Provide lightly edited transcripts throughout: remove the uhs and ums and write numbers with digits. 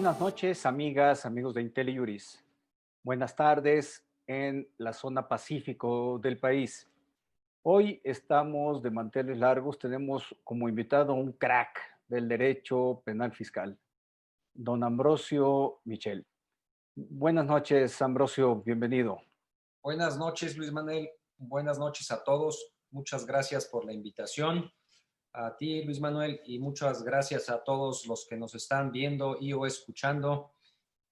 Buenas noches, amigas, amigos de IntelliJuris. Buenas tardes en la zona pacífico del país. Hoy estamos de manteles largos. Tenemos como invitado a un crack del derecho penal fiscal, don Ambrosio Michel. Buenas noches, Ambrosio, bienvenido. Buenas noches, Luis Manuel. Buenas noches a todos. Muchas gracias por la invitación. A ti, Luis Manuel, y muchas gracias a todos los que nos están viendo y o escuchando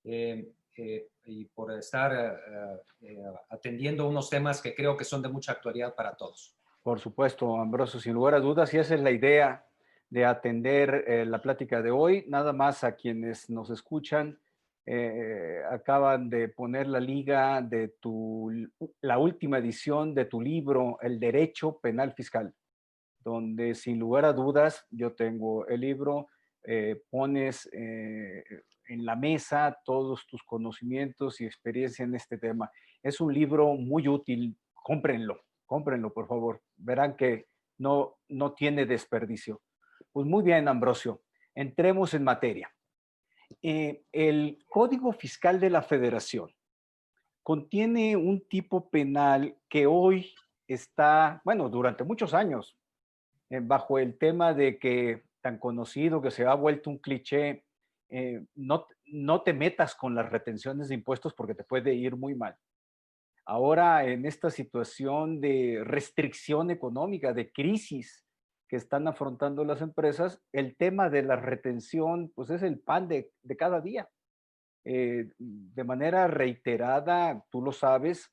y por estar atendiendo unos temas que creo que son de mucha actualidad para todos. Por supuesto, Ambrosio, sin lugar a dudas, y esa es la idea de atender la plática de hoy. Nada más a quienes nos escuchan, acaban de poner la liga de la última edición de tu libro, El Derecho Penal Fiscal, donde sin lugar a dudas, yo tengo el libro, pones en la mesa todos tus conocimientos y experiencia en este tema. Es un libro muy útil, cómprenlo por favor, verán que no tiene desperdicio. Pues muy bien, Ambrosio, entremos en materia. El Código Fiscal de la Federación contiene un tipo penal que hoy está, bueno, durante muchos años, bajo el tema de que tan conocido que se ha vuelto un cliché, no te metas con las retenciones de impuestos porque te puede ir muy mal. Ahora, en esta situación de restricción económica, de crisis que están afrontando las empresas, el tema de la retención, pues es el pan de cada día. De manera reiterada, tú lo sabes,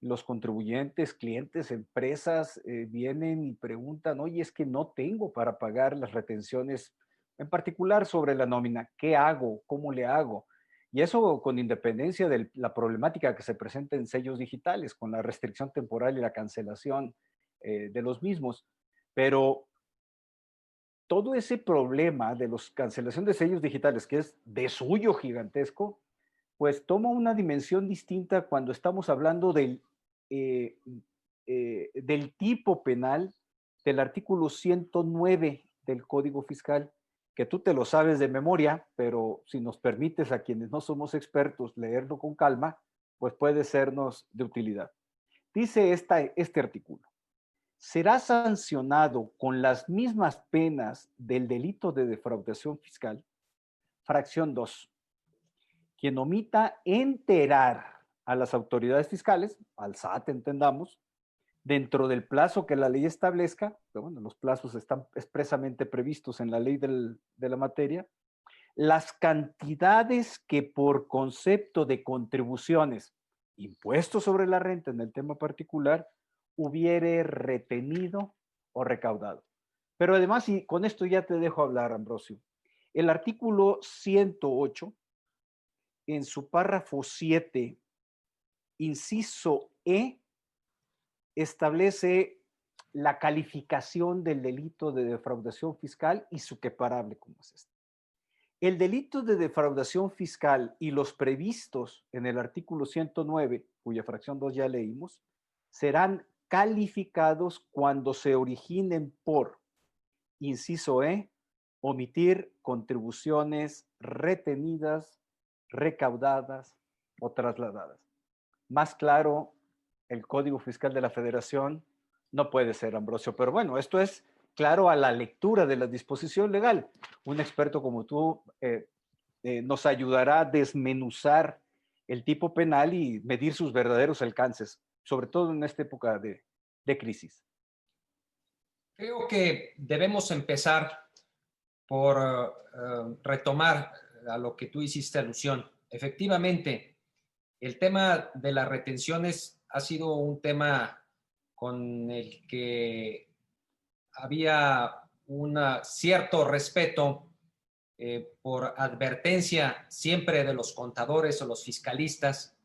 los contribuyentes, clientes, empresas vienen y preguntan, oye, es que no tengo para pagar las retenciones, en particular sobre la nómina. ¿Qué hago? ¿Cómo le hago? Y eso con independencia de la problemática que se presenta en sellos digitales, con la restricción temporal y la cancelación de los mismos. Pero todo ese problema de la cancelación de sellos digitales, que es de suyo gigantesco, pues toma una dimensión distinta cuando estamos hablando eh, del tipo penal del artículo 109 del Código Fiscal, que tú te lo sabes de memoria, pero si nos permites a quienes no somos expertos leerlo con calma, pues puede sernos de utilidad. Dice este artículo: será sancionado con las mismas penas del delito de defraudación fiscal, fracción 2, quien omita enterar a las autoridades fiscales, al SAT entendamos, dentro del plazo que la ley establezca, pero bueno, los plazos están expresamente previstos en la ley de la materia, las cantidades que por concepto de contribuciones, impuestos sobre la renta en el tema particular, hubiere retenido o recaudado. Pero además, y con esto ya te dejo hablar, Ambrosio, el artículo 108, en su párrafo 7, inciso E, establece la calificación del delito de defraudación fiscal y su equiparable como es este. El delito de defraudación fiscal y los previstos en el artículo 109, cuya fracción 2 ya leímos, serán calificados cuando se originen por, inciso E, omitir contribuciones retenidas, recaudadas o trasladadas. Más claro, el Código Fiscal de la Federación no puede ser, Ambrosio. Pero bueno, esto es claro a la lectura de la disposición legal. Un experto como tú nos ayudará a desmenuzar el tipo penal y medir sus verdaderos alcances, sobre todo en esta época de crisis. Creo que debemos empezar por retomar a lo que tú hiciste alusión. Efectivamente, el tema de las retenciones ha sido un tema con el que había un cierto respeto por advertencia siempre de los contadores o los fiscalistas,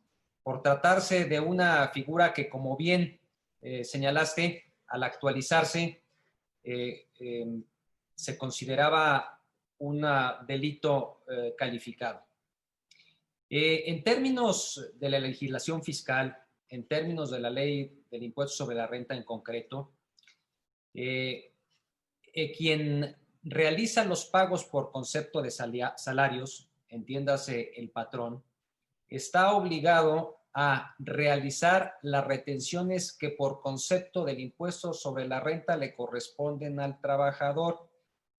por tratarse de una figura que, como bien señalaste, al actualizarse, se consideraba un delito calificado. En términos de la legislación fiscal, en términos de la ley del impuesto sobre la renta en concreto, quien realiza los pagos por concepto de salarios entiéndase el patrón, está obligado a realizar las retenciones que por concepto del impuesto sobre la renta le corresponden al trabajador,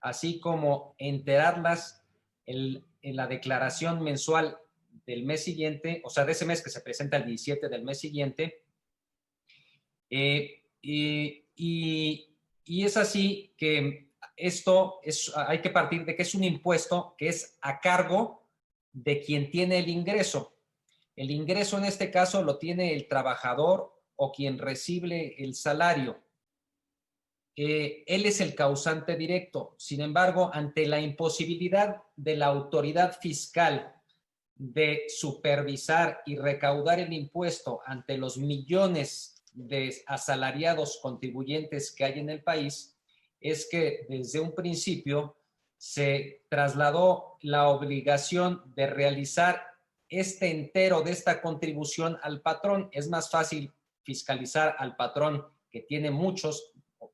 así como enterarlas en la declaración mensual del mes siguiente, o sea, de ese mes que se presenta el 17 del mes siguiente. Y es así que hay que partir de que es un impuesto que es a cargo de quien tiene el ingreso. El ingreso en este caso lo tiene el trabajador o quien recibe el salario. Él es el causante directo. Sin embargo, ante la imposibilidad de la autoridad fiscal de supervisar y recaudar el impuesto ante los millones de asalariados contribuyentes que hay en el país, es que desde un principio se trasladó la obligación de realizar este entero de esta contribución al patrón. Es más fácil fiscalizar al patrón que tiene muchos,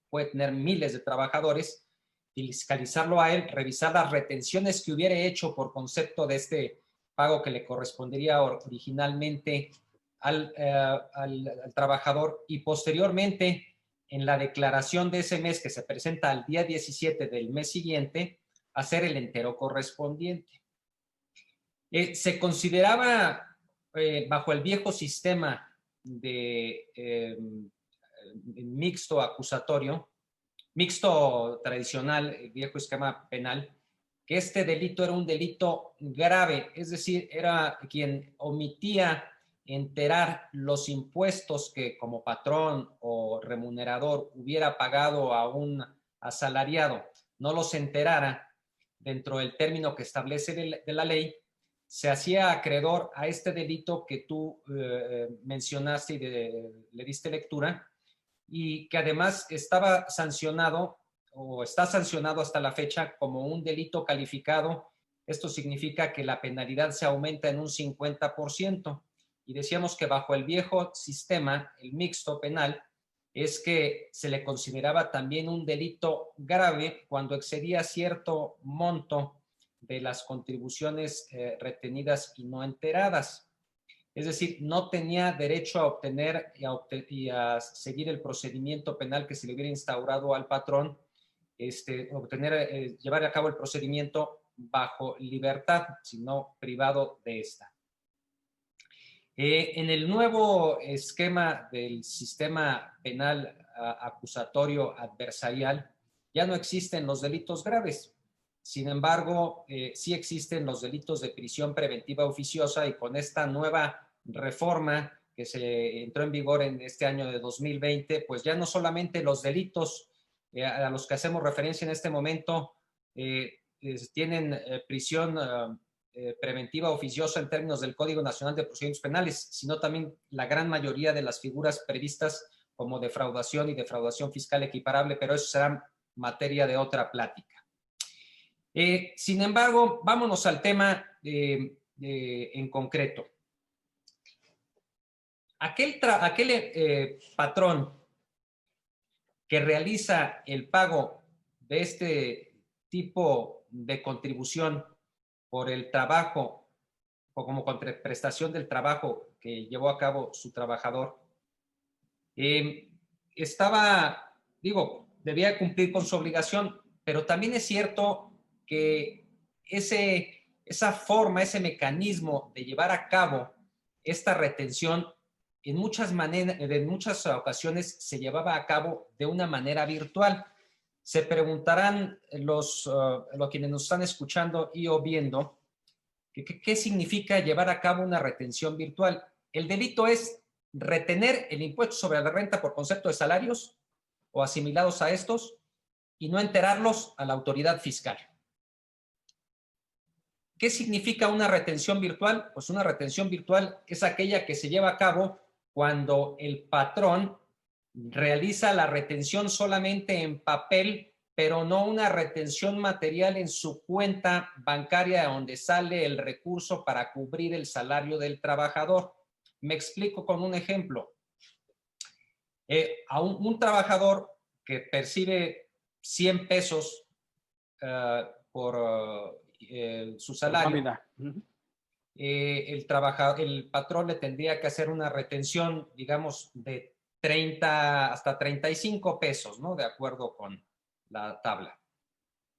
puede tener miles de trabajadores, fiscalizarlo a él, revisar las retenciones que hubiera hecho por concepto de este pago que le correspondería originalmente al trabajador, y posteriormente en la declaración de ese mes que se presenta al día 17 del mes siguiente, hacer el entero correspondiente. Se consideraba bajo el viejo sistema de mixto acusatorio, mixto tradicional, el viejo esquema penal, que este delito era un delito grave, es decir, era quien omitía enterar los impuestos que como patrón o remunerador hubiera pagado a un asalariado, no los enterara dentro del término que establece de la ley, se hacía acreedor a este delito que tú mencionaste y le diste lectura, y que además estaba sancionado o está sancionado hasta la fecha como un delito calificado. Esto significa que la penalidad se aumenta en un 50%. Y decíamos que bajo el viejo sistema, el mixto penal, es que se le consideraba también un delito grave cuando excedía cierto monto de las contribuciones retenidas y no enteradas. Es decir, no tenía derecho a obtener y a seguir el procedimiento penal que se le hubiera instaurado al patrón, llevar a cabo el procedimiento bajo libertad, sino privado de esta. En el nuevo esquema del sistema penal acusatorio adversarial, ya no existen los delitos graves. Sin embargo, sí existen los delitos de prisión preventiva oficiosa, y con esta nueva reforma que se entró en vigor en este año de 2020, pues ya no solamente los delitos a los que hacemos referencia en este momento tienen prisión preventiva oficiosa en términos del Código Nacional de Procedimientos Penales, sino también la gran mayoría de las figuras previstas como defraudación y defraudación fiscal equiparable, pero eso será materia de otra plática. Sin embargo, vámonos al tema en concreto. Aquel patrón que realiza el pago de este tipo de contribución por el trabajo o como contraprestación del trabajo que llevó a cabo su trabajador, debía cumplir con su obligación, pero también es cierto que esa forma, ese mecanismo de llevar a cabo esta retención en muchas ocasiones se llevaba a cabo de una manera virtual. Se preguntarán los quienes nos están escuchando y o viendo, ¿qué significa llevar a cabo una retención virtual? El delito es retener el impuesto sobre la renta por concepto de salarios o asimilados a estos y no enterarlos a la autoridad fiscal. ¿Qué significa una retención virtual? Pues una retención virtual es aquella que se lleva a cabo cuando el patrón realiza la retención solamente en papel, pero no una retención material en su cuenta bancaria donde sale el recurso para cubrir el salario del trabajador. Me explico con un ejemplo. A un trabajador que percibe 100 pesos su salario, nómina. el patrón le tendría que hacer una retención, digamos, de 30 hasta 35 pesos, ¿no? De acuerdo con la tabla.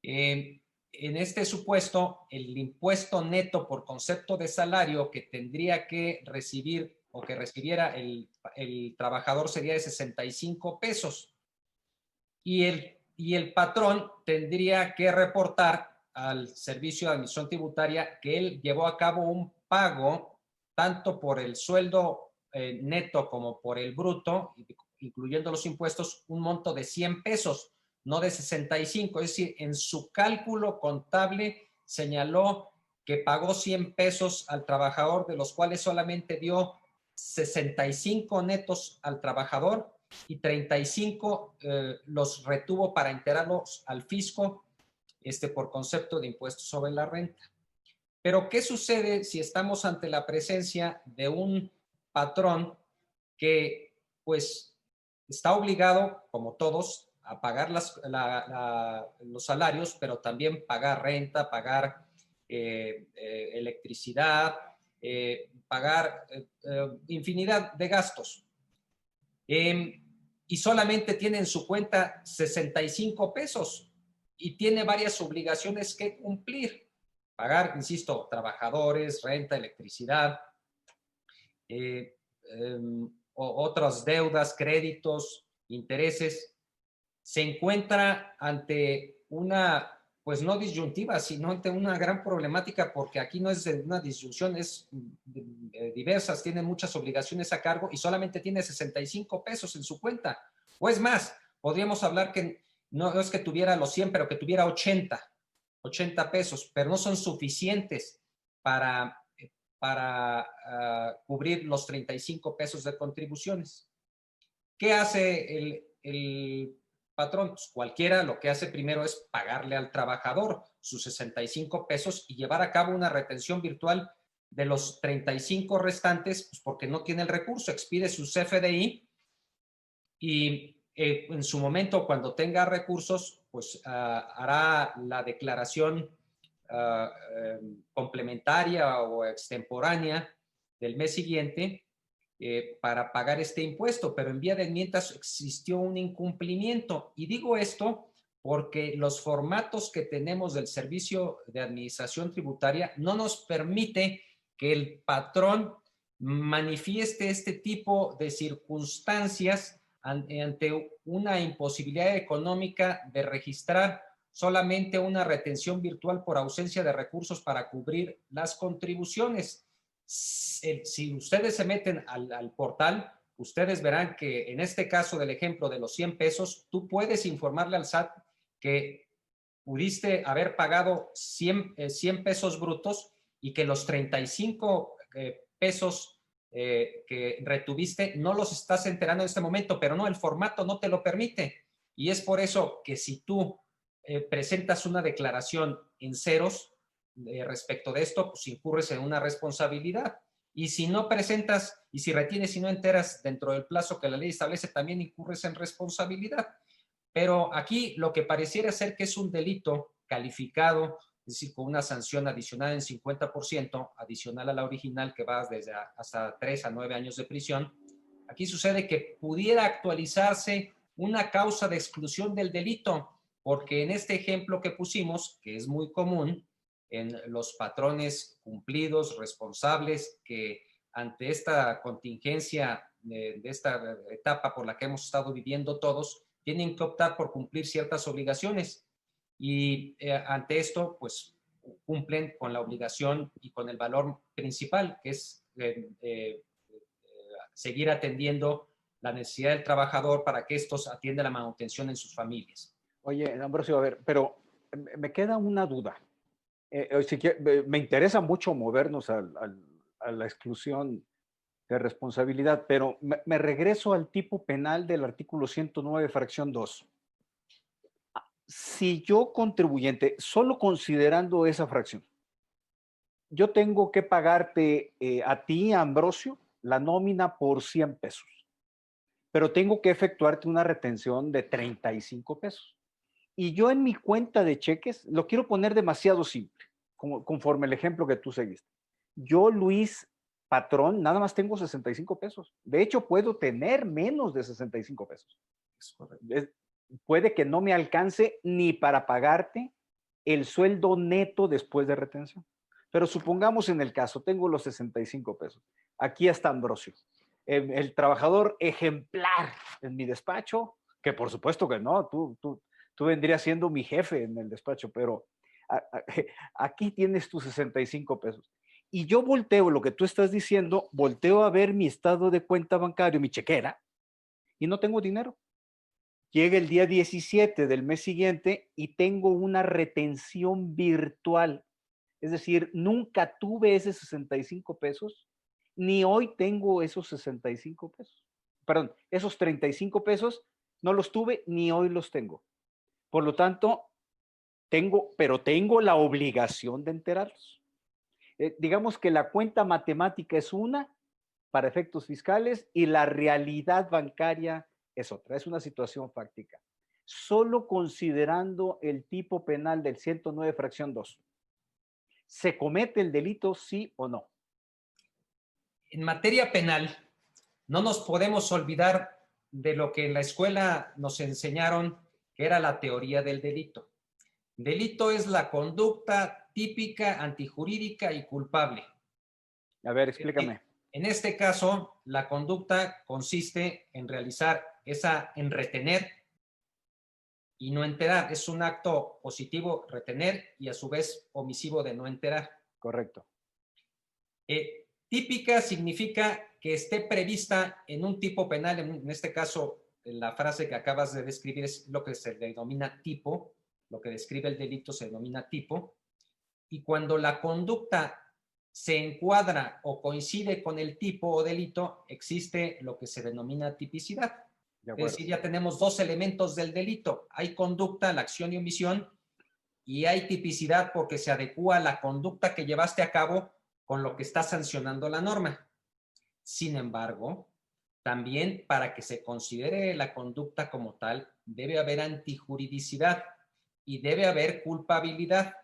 En este supuesto, el impuesto neto por concepto de salario que tendría que recibir o que recibiera el trabajador sería de 65 pesos. Y el patrón tendría que reportar al Servicio de Administración Tributaria que él llevó a cabo un pago tanto por el sueldo neto como por el bruto, incluyendo los impuestos, un monto de 100 pesos, no de 65. Es decir, en su cálculo contable señaló que pagó 100 pesos al trabajador, de los cuales solamente dio 65 netos al trabajador y 35 los retuvo para integrarlos al fisco por concepto de impuesto sobre la renta. Pero, ¿qué sucede si estamos ante la presencia de un patrón que, pues, está obligado, como todos, a pagar los salarios, pero también pagar renta, pagar electricidad, pagar infinidad de gastos? Y solamente tiene en su cuenta 65 pesos y tiene varias obligaciones que cumplir. Pagar, insisto, trabajadores, renta, electricidad, otras deudas, créditos, intereses. Se encuentra ante una, pues no disyuntiva, sino ante una gran problemática, porque aquí no es de una disyunción, es diversas, tiene muchas obligaciones a cargo y solamente tiene 65 pesos en su cuenta. O es más, podríamos hablar que no es que tuviera los 100, pero que tuviera 80 pesos, pero no son suficientes para cubrir los 35 pesos de contribuciones. ¿Qué hace el patrón? Pues cualquiera lo que hace primero es pagarle al trabajador sus 65 pesos y llevar a cabo una retención virtual de los 35 restantes, pues porque no tiene el recurso, expide su CFDI y en su momento, cuando tenga recursos, pues hará la declaración complementaria o extemporánea del mes siguiente para pagar este impuesto, pero en vía de enmiendas existió un incumplimiento. Y digo esto porque los formatos que tenemos del Servicio de Administración Tributaria no nos permite que el patrón manifieste este tipo de circunstancias ante una imposibilidad económica de registrar solamente una retención virtual por ausencia de recursos para cubrir las contribuciones. Si ustedes se meten al portal, ustedes verán que en este caso del ejemplo de los 100 pesos, tú puedes informarle al SAT que pudiste haber pagado 100 pesos brutos y que los 35 pesos que retuviste no los estás enterando en este momento, pero no, el formato no te lo permite. Y es por eso que si tú presentas una declaración en ceros respecto de esto, pues incurres en una responsabilidad. Y si no presentas y si retienes y no enteras dentro del plazo que la ley establece, también incurres en responsabilidad. Pero aquí lo que pareciera ser que es un delito calificado, es decir, con una sanción adicional en 50%, adicional a la original, que va desde hasta 3 a 9 años de prisión. Aquí sucede que pudiera actualizarse una causa de exclusión del delito, porque en este ejemplo que pusimos, que es muy común en los patrones cumplidos, responsables, que ante esta contingencia de esta etapa por la que hemos estado viviendo todos, tienen que optar por cumplir ciertas obligaciones y ante esto, pues cumplen con la obligación y con el valor principal, que es seguir atendiendo la necesidad del trabajador para que estos atiendan la manutención en sus familias. Oye, Ambrosio, a ver, pero me queda una duda. Me interesa mucho movernos a la exclusión de responsabilidad, pero me regreso al tipo penal del artículo 109, fracción 2. Si yo contribuyente, solo considerando esa fracción, yo tengo que pagarte a ti, Ambrosio, la nómina por 100 pesos, pero tengo que efectuarte una retención de 35 pesos. Y yo en mi cuenta de cheques lo quiero poner demasiado simple, conforme el ejemplo que tú seguiste. Yo, Luis, patrón, nada más tengo 65 pesos. De hecho, puedo tener menos de 65 pesos. Es correcto. Puede que no me alcance ni para pagarte el sueldo neto después de retención. Pero supongamos en el caso, tengo los 65 pesos. Aquí está Ambrosio, el trabajador ejemplar en mi despacho, que por supuesto que no, tú vendrías siendo mi jefe en el despacho, pero aquí tienes tus 65 pesos. Y yo volteo lo que tú estás diciendo, volteo a ver mi estado de cuenta bancario, mi chequera, y no tengo dinero. Llega el día 17 del mes siguiente y tengo una retención virtual. Es decir, nunca tuve ese 65 pesos, ni hoy tengo esos 65 pesos. Perdón, esos 35 pesos no los tuve, ni hoy los tengo. Por lo tanto, pero tengo la obligación de enterarlos. Digamos que la cuenta matemática es una para efectos fiscales y la realidad bancaria es otra, es una situación fáctica. Solo considerando el tipo penal del 109 fracción 2, ¿se comete el delito sí o no? En materia penal, no nos podemos olvidar de lo que en la escuela nos enseñaron, que era la teoría del delito. Delito es la conducta típica, antijurídica y culpable. A ver, explícame. En este caso, la conducta consiste en en retener y no enterar. Es un acto positivo, retener, y a su vez omisivo de no enterar. Correcto. Típica significa que esté prevista en un tipo penal, en este caso, la frase que acabas de describir es lo que se denomina tipo, lo que describe el delito se denomina tipo, y cuando la conducta se encuadra o coincide con el tipo o delito, existe lo que se denomina tipicidad. Es decir, ya tenemos dos elementos del delito. Hay conducta, la acción y omisión, y hay tipicidad porque se adecúa a la conducta que llevaste a cabo con lo que está sancionando la norma. Sin embargo, también para que se considere la conducta como tal, debe haber antijuridicidad y debe haber culpabilidad.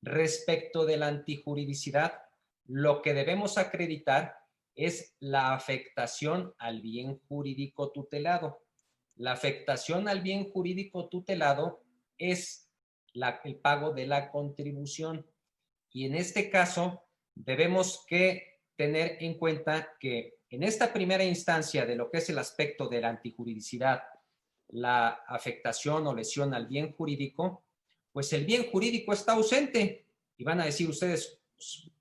Respecto de la antijuridicidad, lo que debemos acreditar es la afectación al bien jurídico tutelado. La afectación al bien jurídico tutelado es el pago de la contribución. Y en este caso, debemos que tener en cuenta que en esta primera instancia de lo que es el aspecto de la antijuridicidad, la afectación o lesión al bien jurídico, pues el bien jurídico está ausente. Y van a decir ustedes,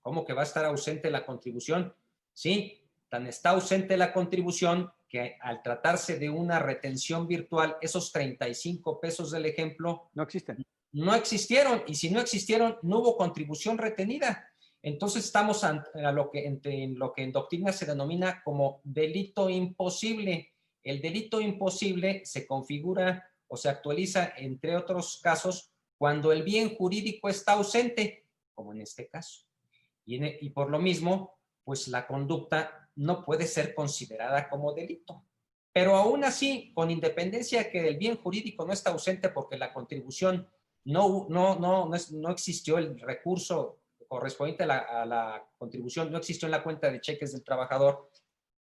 ¿cómo que va a estar ausente la contribución? Sí, tan está ausente la contribución que al tratarse de una retención virtual, esos 35 pesos del ejemplo no existen. No existieron, y si no existieron, no hubo contribución retenida. Entonces estamos en lo que en doctrina se denomina como delito imposible. El delito imposible se configura o se actualiza, entre otros casos, cuando el bien jurídico está ausente, como en este caso. Y por lo mismo, pues la conducta no puede ser considerada como delito. Pero aún así, con independencia de que el bien jurídico no está ausente porque la contribución no existió, el recurso correspondiente a la contribución no existió en la cuenta de cheques del trabajador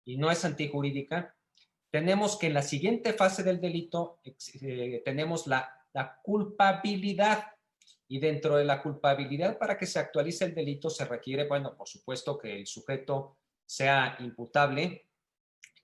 y no es antijurídica, tenemos que en la siguiente fase del delito tenemos la culpabilidad. Y dentro de la culpabilidad, para que se actualice el delito, se requiere, bueno, por supuesto que el sujeto sea imputable,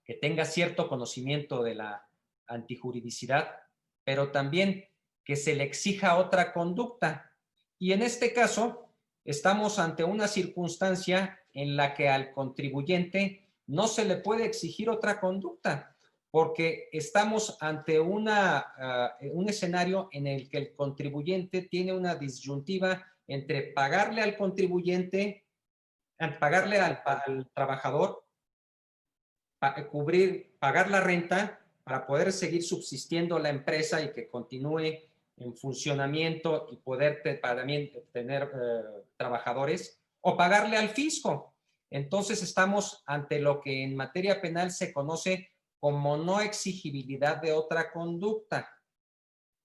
que tenga cierto conocimiento de la antijuridicidad, pero también que se le exija otra conducta. Y en este caso, estamos ante una circunstancia en la que al contribuyente no se le puede exigir otra conducta, porque estamos ante un escenario en el que el contribuyente tiene una disyuntiva entre pagarle al contribuyente, pagarle al trabajador, pagar la renta para poder seguir subsistiendo la empresa y que continúe en funcionamiento y poder también tener trabajadores, o pagarle al fisco. Entonces estamos ante lo que en materia penal se conoce como no exigibilidad de otra conducta,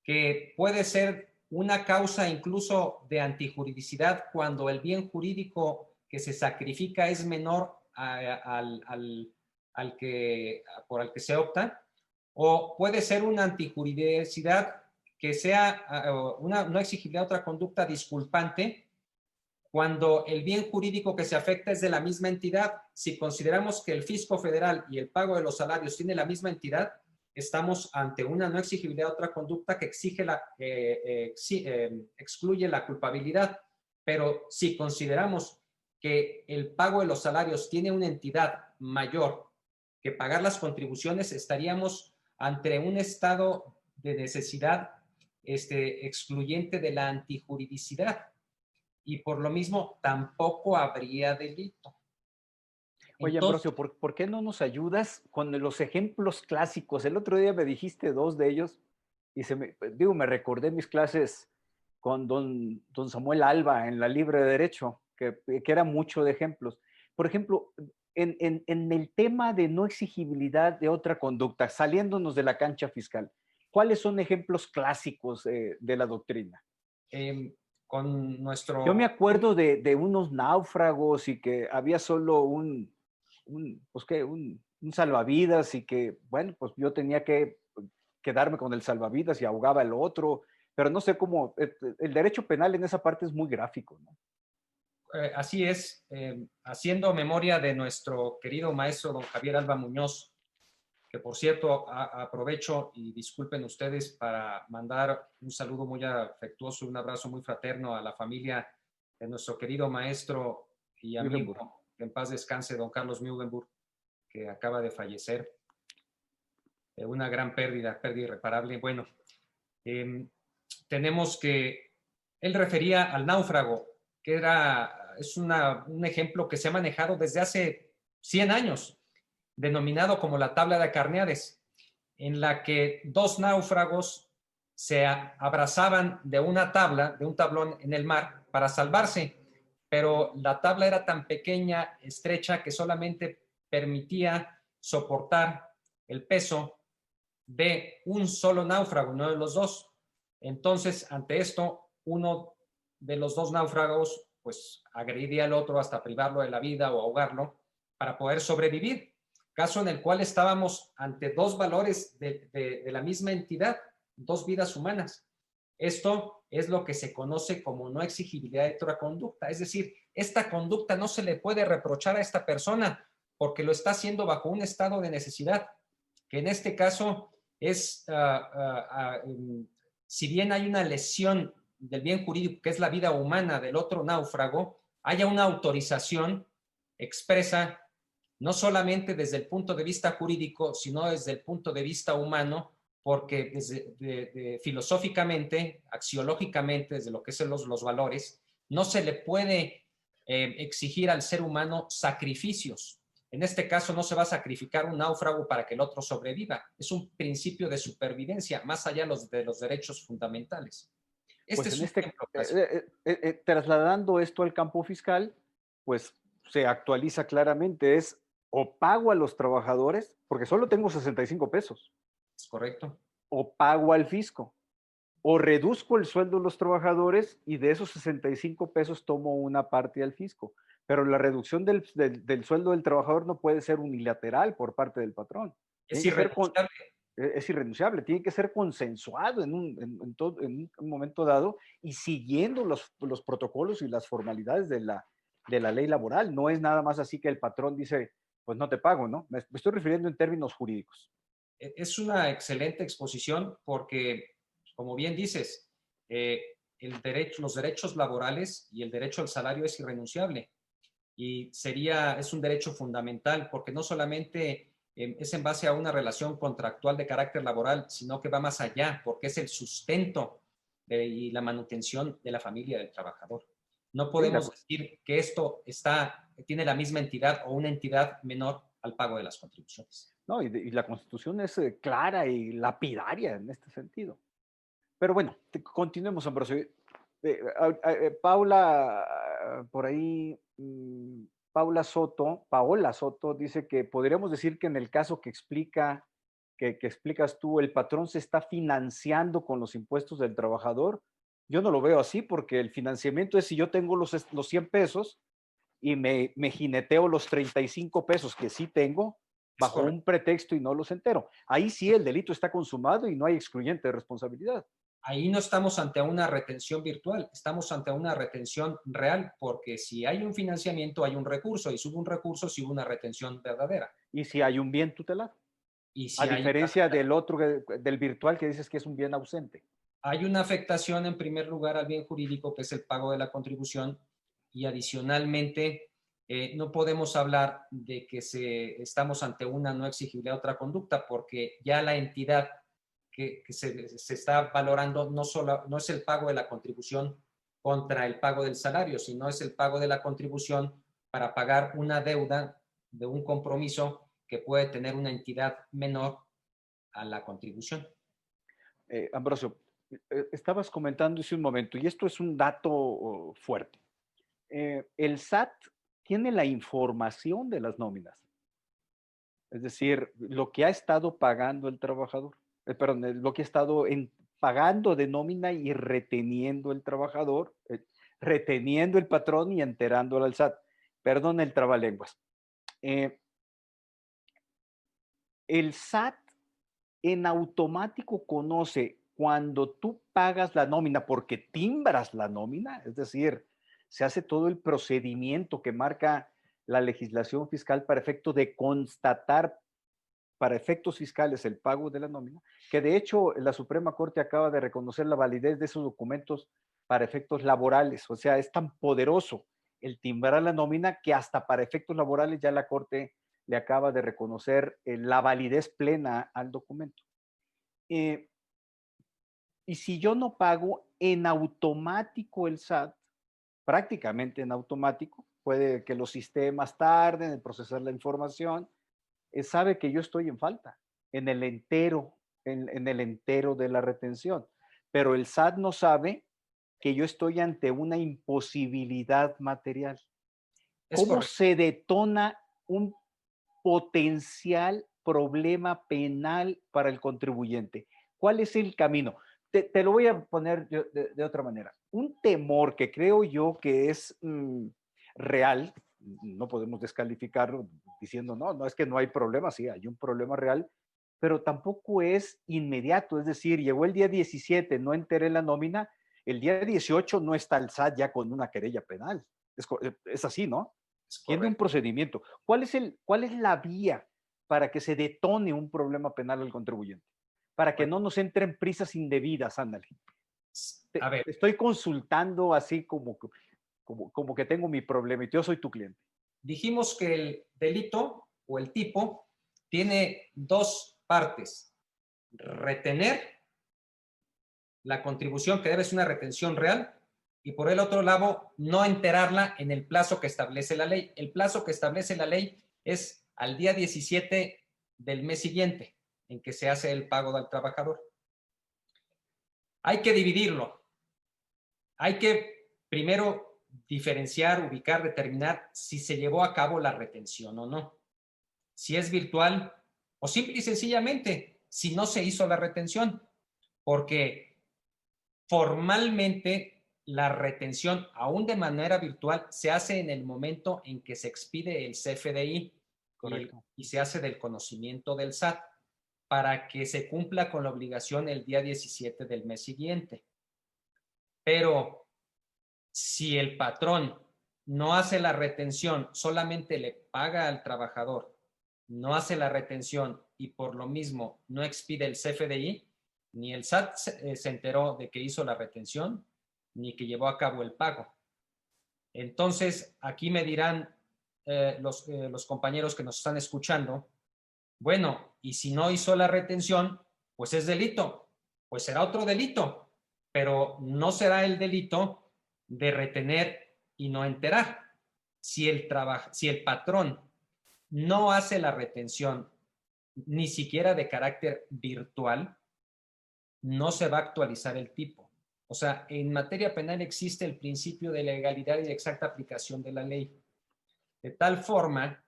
que puede ser una causa incluso de antijuridicidad cuando el bien jurídico que se sacrifica es menor por el que se opta, o puede ser una antijuridicidad que sea una no exigibilidad de otra conducta disculpante cuando el bien jurídico que se afecta es de la misma entidad. Si consideramos que el fisco federal y el pago de los salarios tiene la misma entidad, estamos ante una no exigibilidad de otra conducta que excluye la culpabilidad. Pero si consideramos que el pago de los salarios tiene una entidad mayor que pagar las contribuciones, estaríamos ante un estado de necesidad excluyente de la antijuridicidad, y por lo mismo tampoco habría delito. Oye, Entonces, Ambrosio, ¿por qué no nos ayudas con los ejemplos clásicos? El otro día me dijiste dos de ellos y me recordé mis clases con don Samuel Alba en la Libre de Derecho, que era mucho de ejemplos. Por ejemplo, en el tema de no exigibilidad de otra conducta, saliéndonos de la cancha fiscal, ¿cuáles son ejemplos clásicos de la doctrina? Con nuestro... Yo me acuerdo de unos náufragos y que había solo un salvavidas y que, bueno, pues yo tenía que quedarme con el salvavidas y ahogaba el otro, pero no sé cómo, el derecho penal en esa parte es muy gráfico, ¿no? Así es, haciendo memoria de nuestro querido maestro don Javier Alba Muñoz, que por cierto aprovecho y disculpen ustedes para mandar un saludo muy afectuoso, un abrazo muy fraterno a la familia de nuestro querido maestro y amigo, que en paz descanse, don Carlos Mugenburg, que acaba de fallecer. Una gran pérdida irreparable. Bueno, tenemos que, él refería al náufrago, que es un ejemplo que se ha manejado desde hace 100 años, denominado como la tabla de Carneades, en la que dos náufragos se abrazaban de una tabla, de un tablón en el mar para salvarse, pero la tabla era tan pequeña, estrecha, que solamente permitía soportar el peso de un solo náufrago, no de los dos. Entonces, ante esto, uno de los dos náufragos pues agredía al otro hasta privarlo de la vida o ahogarlo para poder sobrevivir, caso en el cual estábamos ante dos valores de la misma entidad, dos vidas humanas. Esto es lo que se conoce como no exigibilidad de otra conducta, es decir, esta conducta no se le puede reprochar a esta persona porque lo está haciendo bajo un estado de necesidad, que en este caso es, si bien hay una lesión del bien jurídico, que es la vida humana del otro náufrago, haya una autorización expresa, no solamente desde el punto de vista jurídico, sino desde el punto de vista humano, porque filosóficamente, axiológicamente, desde lo que son los valores, no se le puede exigir al ser humano sacrificios. En este caso no se va a sacrificar un náufrago para que el otro sobreviva. Es un principio de supervivencia, más allá de los derechos fundamentales. Pues en trasladando esto al campo fiscal, pues se actualiza claramente, es o pago a los trabajadores, porque solo tengo 65 pesos. Es correcto. O pago al fisco, o reduzco el sueldo de los trabajadores y de esos 65 pesos tomo una parte al fisco. Pero la reducción del sueldo del trabajador no puede ser unilateral por parte del patrón. Es irrenunciable. Es irrenunciable, tiene que ser consensuado en un momento dado y siguiendo los protocolos y las formalidades de la ley laboral. No es nada más así que el patrón dice, pues no te pago, ¿no? Me estoy refiriendo en términos jurídicos. Es una excelente exposición porque, como bien dices, los derechos laborales y el derecho al salario es irrenunciable y es un derecho fundamental porque no solamente es en base a una relación contractual de carácter laboral, sino que va más allá porque es el sustento y la manutención de la familia del trabajador. No podemos decir que esto tiene la misma entidad o una entidad menor al pago de las contribuciones. No, y la Constitución es clara y lapidaria en este sentido. Pero bueno, continuemos, Ambrosio. Paula, por ahí, Paola Soto dice que podríamos decir que en el caso que explicas tú, el patrón se está financiando con los impuestos del trabajador Yo no lo veo así porque el financiamiento es si yo tengo los 100 pesos y me jineteo los 35 pesos que sí tengo Es bajo correcto. un pretexto y no los entero. Ahí sí el delito está consumado y no hay excluyente de responsabilidad. Ahí no estamos ante una retención virtual, estamos ante una retención real, porque si hay un financiamiento, hay un recurso, y si hubo un recurso, si hubo una retención verdadera. Y si hay un bien tutelado, Y a si diferencia del otro, del virtual que dices que es un bien ausente. hay una afectación en primer lugar al bien jurídico, que es el pago de la contribución, y adicionalmente no podemos hablar de que estamos ante una no exigible otra conducta, porque ya la entidad que se está valorando no es el pago de la contribución contra el pago del salario, sino es el pago de la contribución para pagar una deuda de un compromiso que puede tener una entidad menor a la contribución. Ambrosio, estabas comentando hace un momento, y esto es un dato fuerte. El SAT tiene la información de las nóminas, es decir, lo que ha estado pagando el trabajador, perdón, lo que ha estado pagando de nómina y reteniendo el trabajador, reteniendo el patrón y enterándolo al SAT. Perdón el trabalenguas. Eh, el SAT en automático conoce cuando tú pagas la nómina porque timbras la nómina, es decir, se hace todo el procedimiento que marca la legislación fiscal para efecto de constatar para efectos fiscales el pago de la nómina, que de hecho la Suprema Corte acaba de reconocer la validez de esos documentos para efectos laborales, o sea, es tan poderoso el timbrar la nómina que hasta para efectos laborales ya la Corte le acaba de reconocer la validez plena al documento. Eh, y si yo no pago, en automático el SAT, prácticamente en automático, puede que los sistemas tarden en procesar la información, sabe que yo estoy en falta, en el entero, en el entero de la retención. Pero el SAT no sabe que yo estoy ante una imposibilidad material. Es ¿Cómo correcto. se detona un potencial problema penal para el contribuyente? ¿Cuál es el camino? Te lo voy a poner de otra manera. Un temor que creo yo que es real, no podemos descalificarlo diciendo, no, no es que no hay problema, sí, hay un problema real, pero tampoco es inmediato, es decir, llegó el día 17, no enteré la nómina, el día 18 no está el SAT ya con una querella penal. Es así, ¿no? Es Tiene un correcto. procedimiento. ¿Cuál es la vía para que se detone un problema penal al contribuyente? Para que Bueno, no nos entren prisas indebidas, ándale. a ver, Te estoy consultando así como que tengo mi problema y yo soy tu cliente. dijimos que el delito o el tipo tiene dos partes: retener la contribución, que debe ser una retención real, y por el otro lado, no enterarla en el plazo que establece la ley. El plazo que establece la ley es al día 17 del mes siguiente en que se hace el pago del trabajador. Hay que dividirlo. Hay que primero diferenciar, ubicar, determinar si se llevó a cabo la retención o no. Si es virtual o simple y sencillamente si no se hizo la retención, porque formalmente la retención, aún de manera virtual, se hace en el momento en que se expide el CFDI Correcto. y se hace del conocimiento del SAT para que se cumpla con la obligación el día 17 del mes siguiente. Pero si el patrón no hace la retención, solamente le paga al trabajador, no hace la retención y por lo mismo no expide el CFDI, ni el SAT se enteró de que hizo la retención, ni que llevó a cabo el pago. Entonces, aquí me dirán los compañeros que nos están escuchando, bueno, y si no hizo la retención, pues es delito, pues será otro delito, pero no será el delito de retener y no enterar. Si el patrón no hace la retención, ni siquiera de carácter virtual, no se va a actualizar el tipo. O sea, en materia penal existe el principio de legalidad y de exacta aplicación de la ley. De tal forma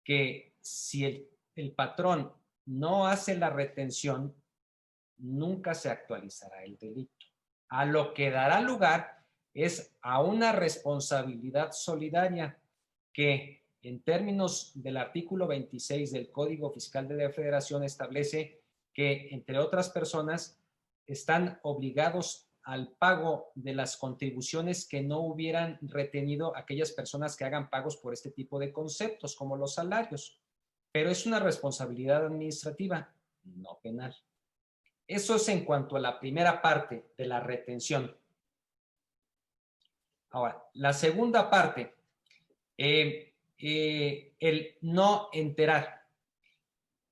que si el patrón no hace la retención, nunca se actualizará el delito. A lo que dará lugar es a una responsabilidad solidaria que en términos del artículo 26 del Código Fiscal de la Federación establece que, entre otras personas, están obligados al pago de las contribuciones que no hubieran retenido aquellas personas que hagan pagos por este tipo de conceptos, como los salarios. Pero es una responsabilidad administrativa, no penal. Eso es en cuanto a la primera parte de la retención. Ahora, la segunda parte, el no enterar.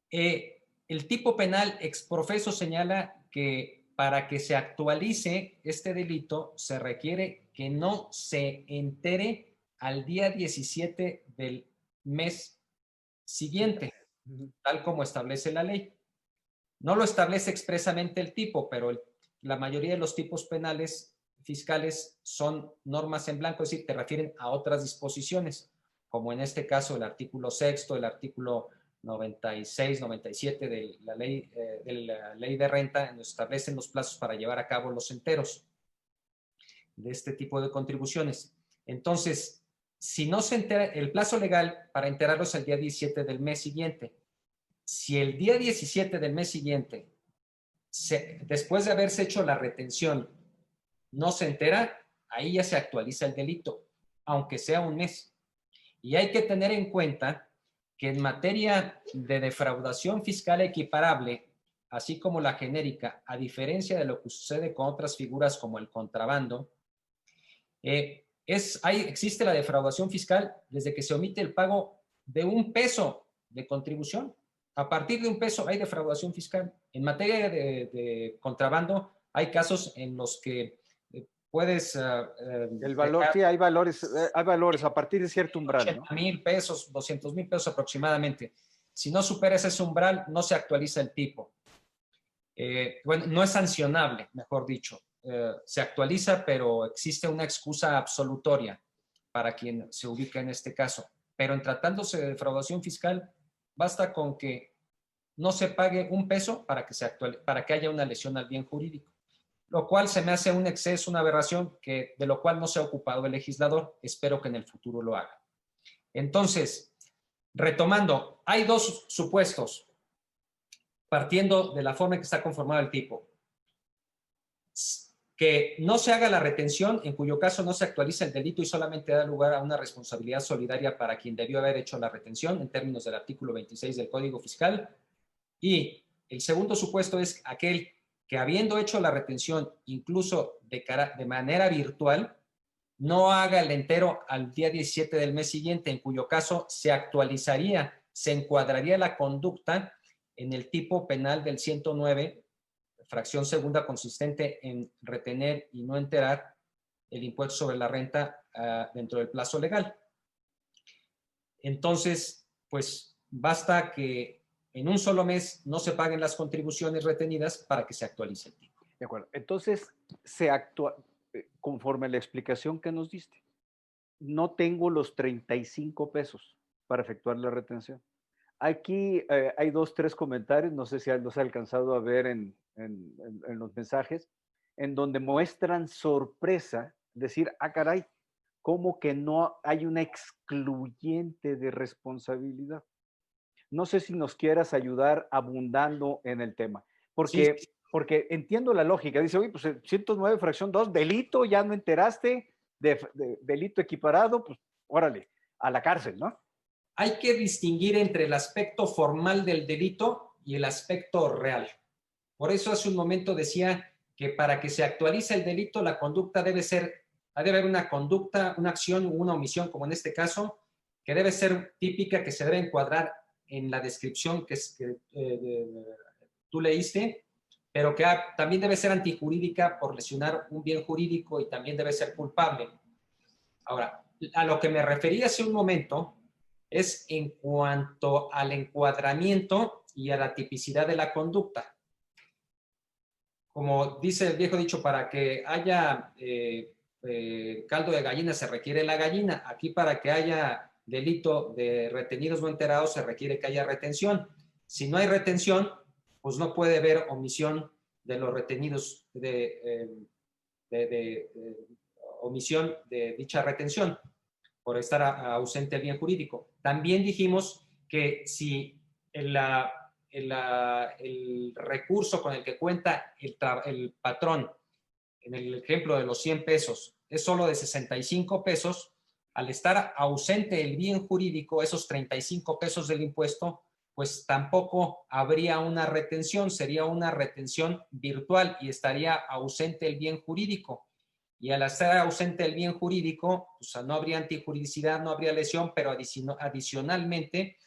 El tipo penal exprofeso señala que para que se actualice este delito se requiere que no se entere al día 17 del mes siguiente, tal como establece la ley. No lo establece expresamente el tipo, pero la mayoría de los tipos penales fiscales son normas en blanco, es decir, te refieren a otras disposiciones, como en este caso el artículo 6, el artículo 96, 97 de la ley de renta, donde establecen los plazos para llevar a cabo los enteros de este tipo de contribuciones. Entonces, si no se entera, el plazo legal para enterarlos es el día 17 del mes siguiente. Si el día 17 del mes siguiente, después de haberse hecho la retención, no se entera, ahí ya se actualiza el delito, aunque sea un mes. Y hay que tener en cuenta que en materia de defraudación fiscal equiparable, así como la genérica, a diferencia de lo que sucede con otras figuras como el contrabando, existe la defraudación fiscal desde que se omite el pago de $1 de contribución. A partir de $1 hay defraudación fiscal. En materia de contrabando, hay casos en los que puedes... el valor, sí, hay valores a partir de cierto umbral, 80,000 pesos, 200,000 pesos aproximadamente. Si no superas ese umbral, no se actualiza el tipo. Bueno, no es sancionable, mejor dicho. Se actualiza, pero existe una excusa absolutoria para quien se ubica en este caso. Pero en tratándose de defraudación fiscal, basta con que no se pague $1 para que haya una lesión al bien jurídico, lo cual se me hace un exceso, una aberración de lo cual no se ha ocupado el legislador. Espero que en el futuro lo haga. Entonces, retomando, hay dos supuestos, partiendo de la forma en que está conformado el tipo. Que no se haga la retención, en cuyo caso no se actualiza el delito y solamente da lugar a una responsabilidad solidaria para quien debió haber hecho la retención en términos del artículo 26 del Código Fiscal. Y el segundo supuesto es aquel que, habiendo hecho la retención incluso de manera virtual, no haga el entero al día 17 del mes siguiente, en cuyo caso se actualizaría, se encuadraría la conducta en el tipo penal del 109, fracción segunda, consistente en retener y no enterar el impuesto sobre la renta dentro del plazo legal. Entonces, pues basta que en un solo mes no se paguen las contribuciones retenidas para que se actualice el tipo. De acuerdo. Entonces, conforme a la explicación que nos diste, no tengo los 35 pesos para efectuar la retención. Aquí hay 2, 3 comentarios, no sé si los he alcanzado a ver en los mensajes, en donde muestran sorpresa, decir, caray, ¿cómo que no hay una excluyente de responsabilidad? No sé si nos quieras ayudar abundando en el tema, porque, sí. Porque entiendo la lógica. Dice, oye, pues 109 fracción 2, delito, ya no enteraste, de delito equiparado, pues órale, a la cárcel, ¿no? Hay que distinguir entre el aspecto formal del delito y el aspecto real. Por eso hace un momento decía que para que se actualice el delito, la conducta debe haber una conducta, una acción o una omisión, como en este caso, que debe ser típica, que se debe encuadrar en la descripción que tú leíste, pero que también debe ser antijurídica por lesionar un bien jurídico y también debe ser culpable. Ahora, a lo que me refería hace un momento es en cuanto al encuadramiento y a la tipicidad de la conducta. Como dice el viejo dicho, para que haya caldo de gallina se requiere la gallina. Aquí, para que haya delito de retenidos no enterados, se requiere que haya retención. Si no hay retención, pues no puede haber omisión de los retenidos de omisión de dicha retención por estar ausente el bien jurídico. También dijimos que si el recurso con el que cuenta el patrón, en el ejemplo de los 100 pesos, es solo de 65 pesos, al estar ausente el bien jurídico, esos 35 pesos del impuesto, pues tampoco habría una retención, sería una retención virtual y estaría ausente el bien jurídico. Y al estar ausente el bien jurídico, pues no habría antijuridicidad, no habría lesión, pero adicionalmente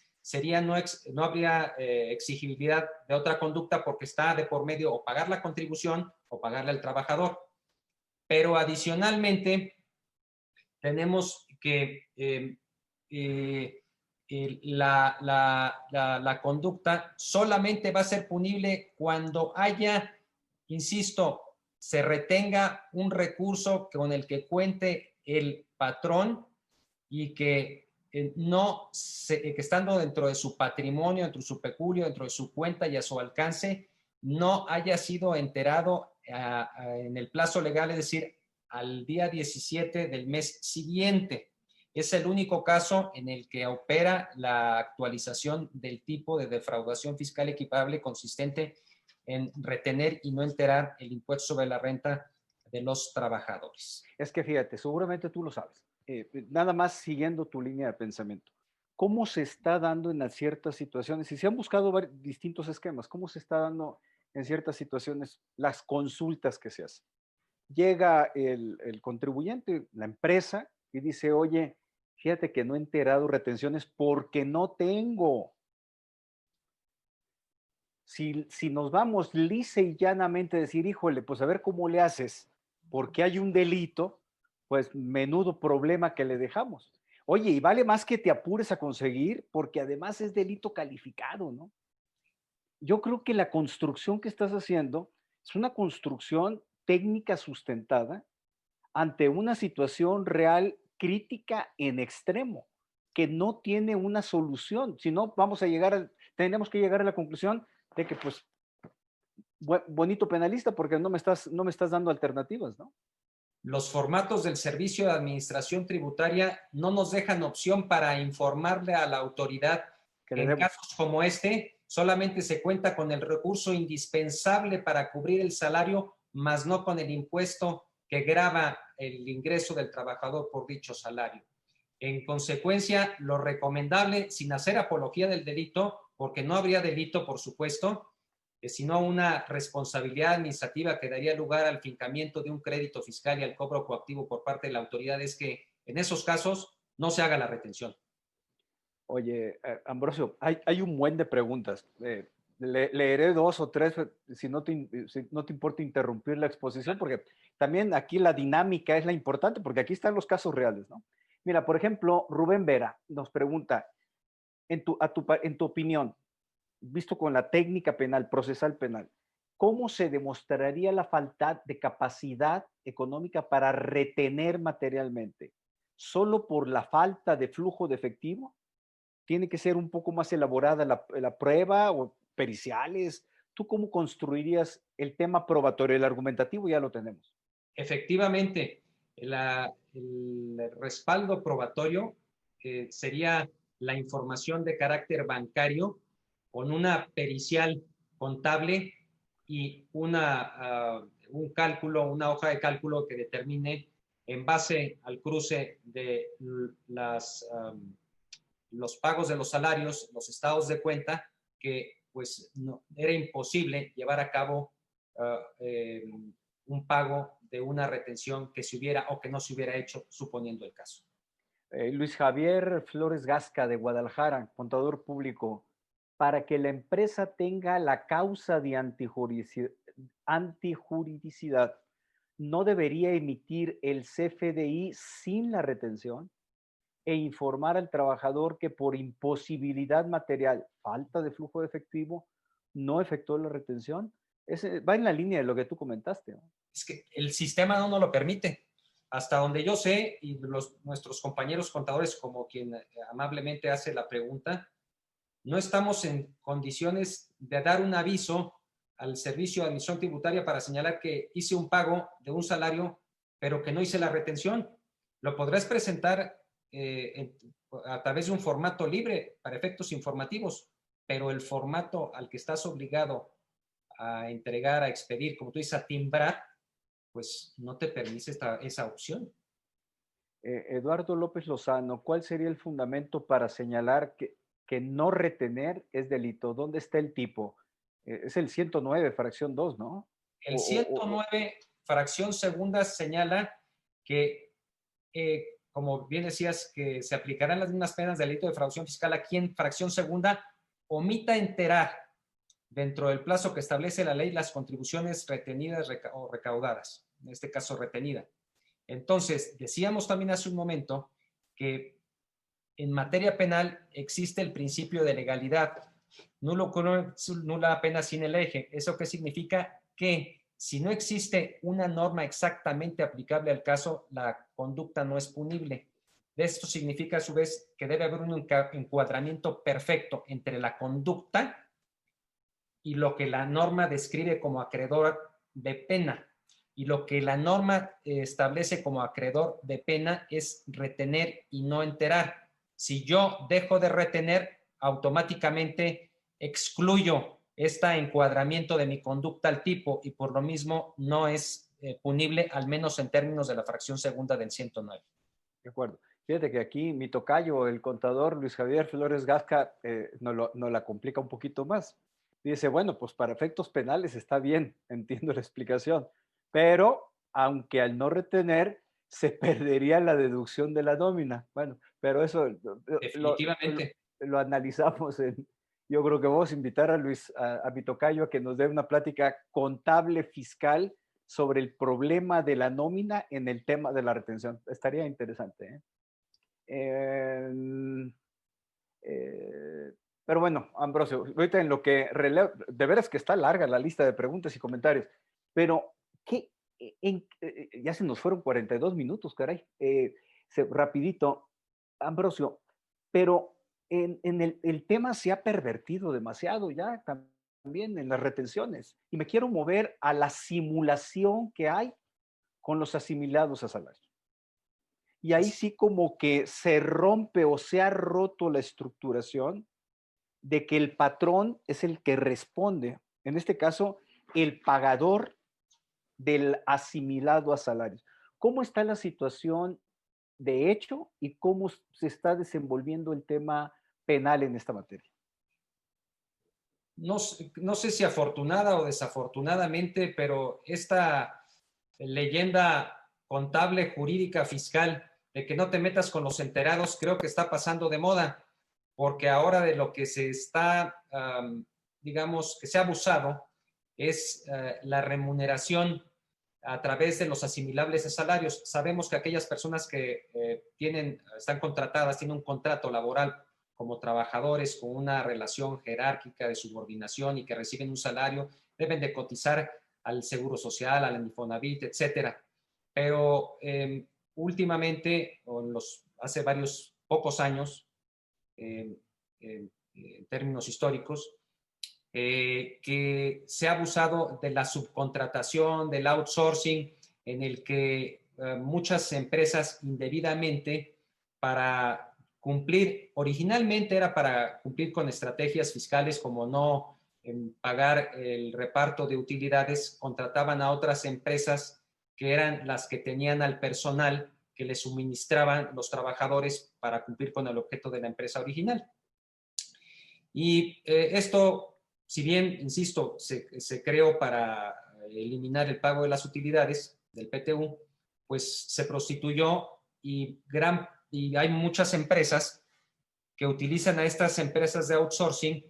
no habría exigibilidad de otra conducta porque está de por medio o pagar la contribución o pagarle al trabajador. Pero adicionalmente tenemos que la conducta solamente va a ser punible cuando haya, insisto, se retenga un recurso con el que cuente el patrón y que que estando dentro de su patrimonio, dentro de su peculio, dentro de su cuenta y a su alcance, no haya sido enterado en el plazo legal, es decir, al día 17 del mes siguiente. Es el único caso en el que opera la actualización del tipo de defraudación fiscal equiparable consistente en retener y no enterar el impuesto sobre la renta de los trabajadores. Es que fíjate, seguramente tú lo sabes. Nada más siguiendo tu línea de pensamiento. ¿Cómo se está dando en ciertas situaciones? Y se han buscado distintos esquemas. ¿Cómo se está dando en ciertas situaciones las consultas que se hacen? Llega el contribuyente, la empresa, y dice, oye, fíjate que no he enterado retenciones porque no tengo. Si nos vamos lisa y llanamente a decir, híjole, pues a ver cómo le haces, porque hay un delito, pues menudo problema que le dejamos. Oye, y vale más que te apures a conseguir, porque además es delito calificado, ¿no? Yo creo que la construcción que estás haciendo es una construcción técnica sustentada ante una situación real crítica en extremo, que no tiene una solución. Si no, tenemos que llegar a la conclusión de que, pues, bonito penalista, porque no me estás dando alternativas, ¿no? Los formatos del Servicio de Administración Tributaria no nos dejan opción para informarle a la autoridad que en casos como este solamente se cuenta con el recurso indispensable para cubrir el salario, más no con el impuesto que grava el ingreso del trabajador por dicho salario. En consecuencia, lo recomendable, sin hacer apología del delito, porque no habría delito, por supuesto, sino una responsabilidad administrativa que daría lugar al fincamiento de un crédito fiscal y al cobro coactivo por parte de la autoridad, es que en esos casos no se haga la retención. Oye, Ambrosio, hay un buen de preguntas. Leeré dos o tres, si no te importa interrumpir la exposición, porque también aquí la dinámica es la importante, porque aquí están los casos reales, ¿no? Mira, por ejemplo, Rubén Vera nos pregunta, en tu opinión, visto con la técnica penal, procesal penal, ¿cómo se demostraría la falta de capacidad económica para retener materialmente? ¿Solo por la falta de flujo de efectivo? ¿Tiene que ser un poco más elaborada la prueba o periciales? ¿Tú cómo construirías el tema probatorio? El argumentativo ya lo tenemos. Efectivamente, el respaldo probatorio sería la información de carácter bancario con una pericial contable y un cálculo, una hoja de cálculo que determine en base al cruce de los pagos de los salarios, los estados de cuenta, que pues no, era imposible llevar a cabo un pago de una retención que se hubiera o que no se hubiera hecho, suponiendo el caso. Luis Javier Flores Gasca de Guadalajara, contador público, para que la empresa tenga la causa de antijuridicidad, ¿no debería emitir el CFDI sin la retención e informar al trabajador que por imposibilidad material, falta de flujo de efectivo, no efectuó la retención? Va en la línea de lo que tú comentaste, ¿no? Es que el sistema no nos lo permite. Hasta donde yo sé, y nuestros compañeros contadores, como quien amablemente hace la pregunta, no estamos en condiciones de dar un aviso al Servicio de Administración Tributaria para señalar que hice un pago de un salario, pero que no hice la retención. Lo podrás presentar a través de un formato libre para efectos informativos, pero el formato al que estás obligado a entregar, a expedir, como tú dices, a timbrar, pues no te permite esa opción. Eduardo López Lozano, ¿cuál sería el fundamento para señalar que no retener es delito? ¿Dónde está el tipo? Es el 109, fracción 2, ¿no? El 109, fracción segunda, señala que, como bien decías, que se aplicarán las mismas penas de delito de defraudación fiscal a quien, fracción segunda, omita enterar dentro del plazo que establece la ley las contribuciones retenidas o recaudadas, en este caso retenida. Entonces, decíamos también hace un momento que en materia penal existe el principio de legalidad, nula pena sin el eje. ¿Eso qué significa? Que si no existe una norma exactamente aplicable al caso, la conducta no es punible. Esto significa a su vez que debe haber un encuadramiento perfecto entre la conducta y lo que la norma describe como acreedor de pena. Y lo que la norma establece como acreedor de pena es retener y no enterar. Si yo dejo de retener, automáticamente excluyo este encuadramiento de mi conducta al tipo y por lo mismo no es punible, al menos en términos de la fracción segunda del 109. De acuerdo. Fíjate que aquí mi tocayo, el contador Luis Javier Flores Gasca, nos la complica un poquito más. Dice, bueno, pues para efectos penales está bien, entiendo la explicación, pero aunque al no retener se perdería la deducción de la nómina. Bueno, pero eso Definitivamente. lo analizamos yo creo que vamos a invitar a Luis, a mi tocayo, a que nos dé una plática contable fiscal sobre el problema de la nómina en el tema de la retención. Estaría interesante. Pero bueno, Ambrosio, ahorita en lo que de veras que está larga la lista de preguntas y comentarios, pero ya se nos fueron 42 minutos, caray. Rapidito, Ambrosio, pero en el tema se ha pervertido demasiado ya también en las retenciones. Y me quiero mover a la simulación que hay con los asimilados a salario. Y ahí sí como que se rompe o se ha roto la estructuración de que el patrón es el que responde, en este caso, el pagador del asimilado a salarios. ¿Cómo está la situación de hecho y cómo se está desenvolviendo el tema penal en esta materia? No sé si afortunada o desafortunadamente, pero esta leyenda contable, jurídica, fiscal, de que no te metas con los enterados, creo que está pasando de moda, porque ahora de lo que se está, digamos, que se ha abusado es la remuneración a través de los asimilables a salarios. Sabemos que aquellas personas que están contratadas, tienen un contrato laboral como trabajadores con una relación jerárquica de subordinación y que reciben un salario, deben de cotizar al Seguro Social, al Infonavit, etcétera. Pero últimamente, hace pocos años, en términos históricos, que se ha abusado de la subcontratación, del outsourcing, en el que muchas empresas indebidamente para originalmente era para cumplir con estrategias fiscales como no pagar el reparto de utilidades, contrataban a otras empresas que eran las que tenían al personal que les suministraban los trabajadores para cumplir con el objeto de la empresa original. Y esto, si bien, insisto, se creó para eliminar el pago de las utilidades del PTU, pues se prostituyó y hay muchas empresas que utilizan a estas empresas de outsourcing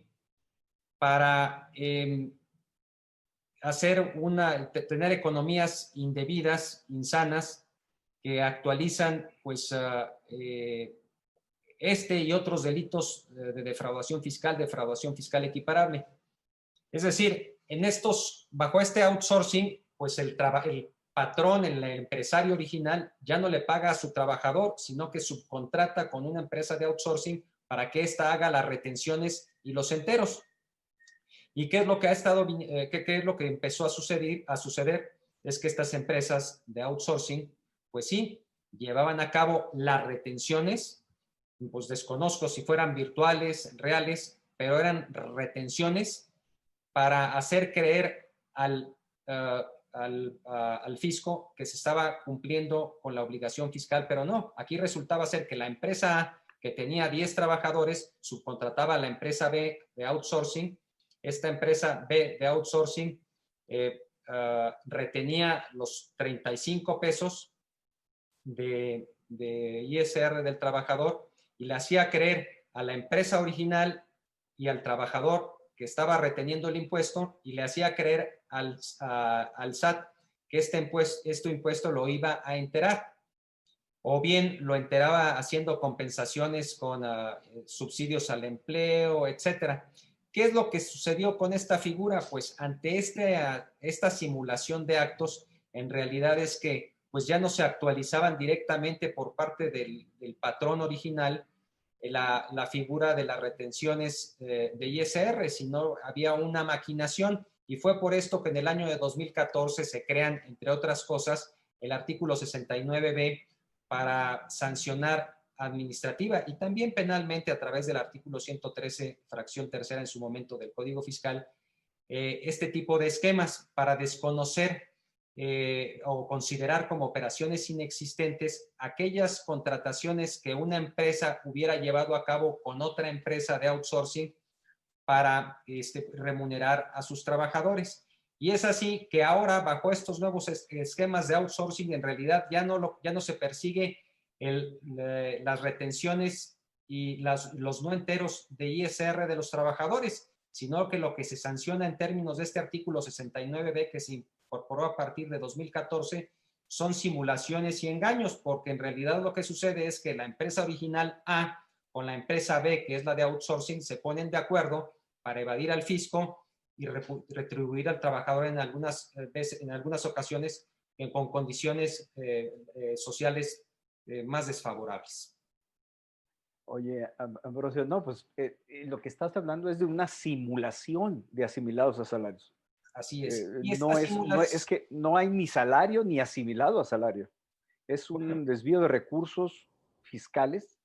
para tener economías indebidas, insanas, que actualizan pues y otros delitos de defraudación fiscal equiparable. Es decir, bajo este outsourcing, pues el patrón, el empresario original, ya no le paga a su trabajador, sino que subcontrata con una empresa de outsourcing para que ésta haga las retenciones y los enteros. ¿Y qué es lo que ha estado, qué es lo que empezó a suceder? Es que estas empresas de outsourcing, pues sí, llevaban a cabo las retenciones, pues desconozco si fueran virtuales, reales, pero eran retenciones para hacer creer al fisco que se estaba cumpliendo con la obligación fiscal, pero no, aquí resultaba ser que la empresa A, que tenía 10 trabajadores, subcontrataba a la empresa B de outsourcing. Esta empresa B de outsourcing retenía los 35 pesos de ISR del trabajador y le hacía creer a la empresa original y al trabajador que estaba reteniendo el impuesto, y le hacía creer al SAT que este impuesto lo iba a enterar, o bien lo enteraba haciendo compensaciones con subsidios al empleo, etcétera. ¿Qué es lo que sucedió con esta figura? Pues ante esta simulación de actos, en realidad es que pues ya no se actualizaban directamente por parte del patrón original la figura de las retenciones de ISR, sino había una maquinación, y fue por esto que en el año de 2014 se crean, entre otras cosas, el artículo 69B para sancionar administrativa y también penalmente a través del artículo 113, fracción tercera en su momento del Código Fiscal, este tipo de esquemas para desconocer o considerar como operaciones inexistentes aquellas contrataciones que una empresa hubiera llevado a cabo con otra empresa de outsourcing para remunerar a sus trabajadores. Y es así que ahora, bajo estos nuevos esquemas de outsourcing, en realidad ya no se persigue las retenciones y los no enteros de ISR de los trabajadores, sino que lo que se sanciona en términos de este artículo 69B, que se incorporó a partir de 2014, son simulaciones y engaños, porque en realidad lo que sucede es que la empresa original A con la empresa B, que es la de outsourcing, se ponen de acuerdo para evadir al fisco y retribuir al trabajador en algunas ocasiones con condiciones sociales más desfavorables. Oye, Ambrosio, no, pues lo que estás hablando es de una simulación de asimilados a salarios. Así es. Y No es que no hay ni salario ni asimilado a salario. Es un desvío de recursos fiscales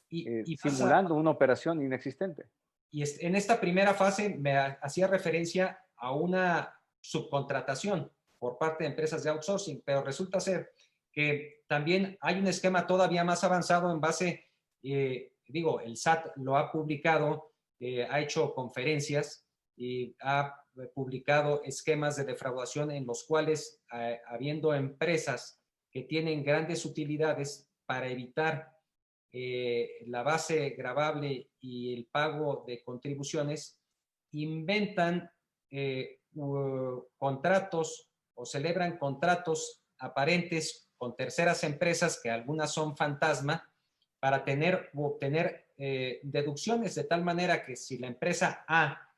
simulando una operación inexistente. Y en esta primera fase me hacía referencia a una subcontratación por parte de empresas de outsourcing, pero resulta ser que también hay un esquema todavía más avanzado en base, el SAT lo ha publicado, ha hecho conferencias y ha publicado esquemas de defraudación en los cuales, habiendo empresas que tienen grandes utilidades para evitar la base gravable y el pago de contribuciones, inventan contratos o celebran contratos aparentes con terceras empresas, que algunas son fantasma, para obtener deducciones, de tal manera que si la empresa A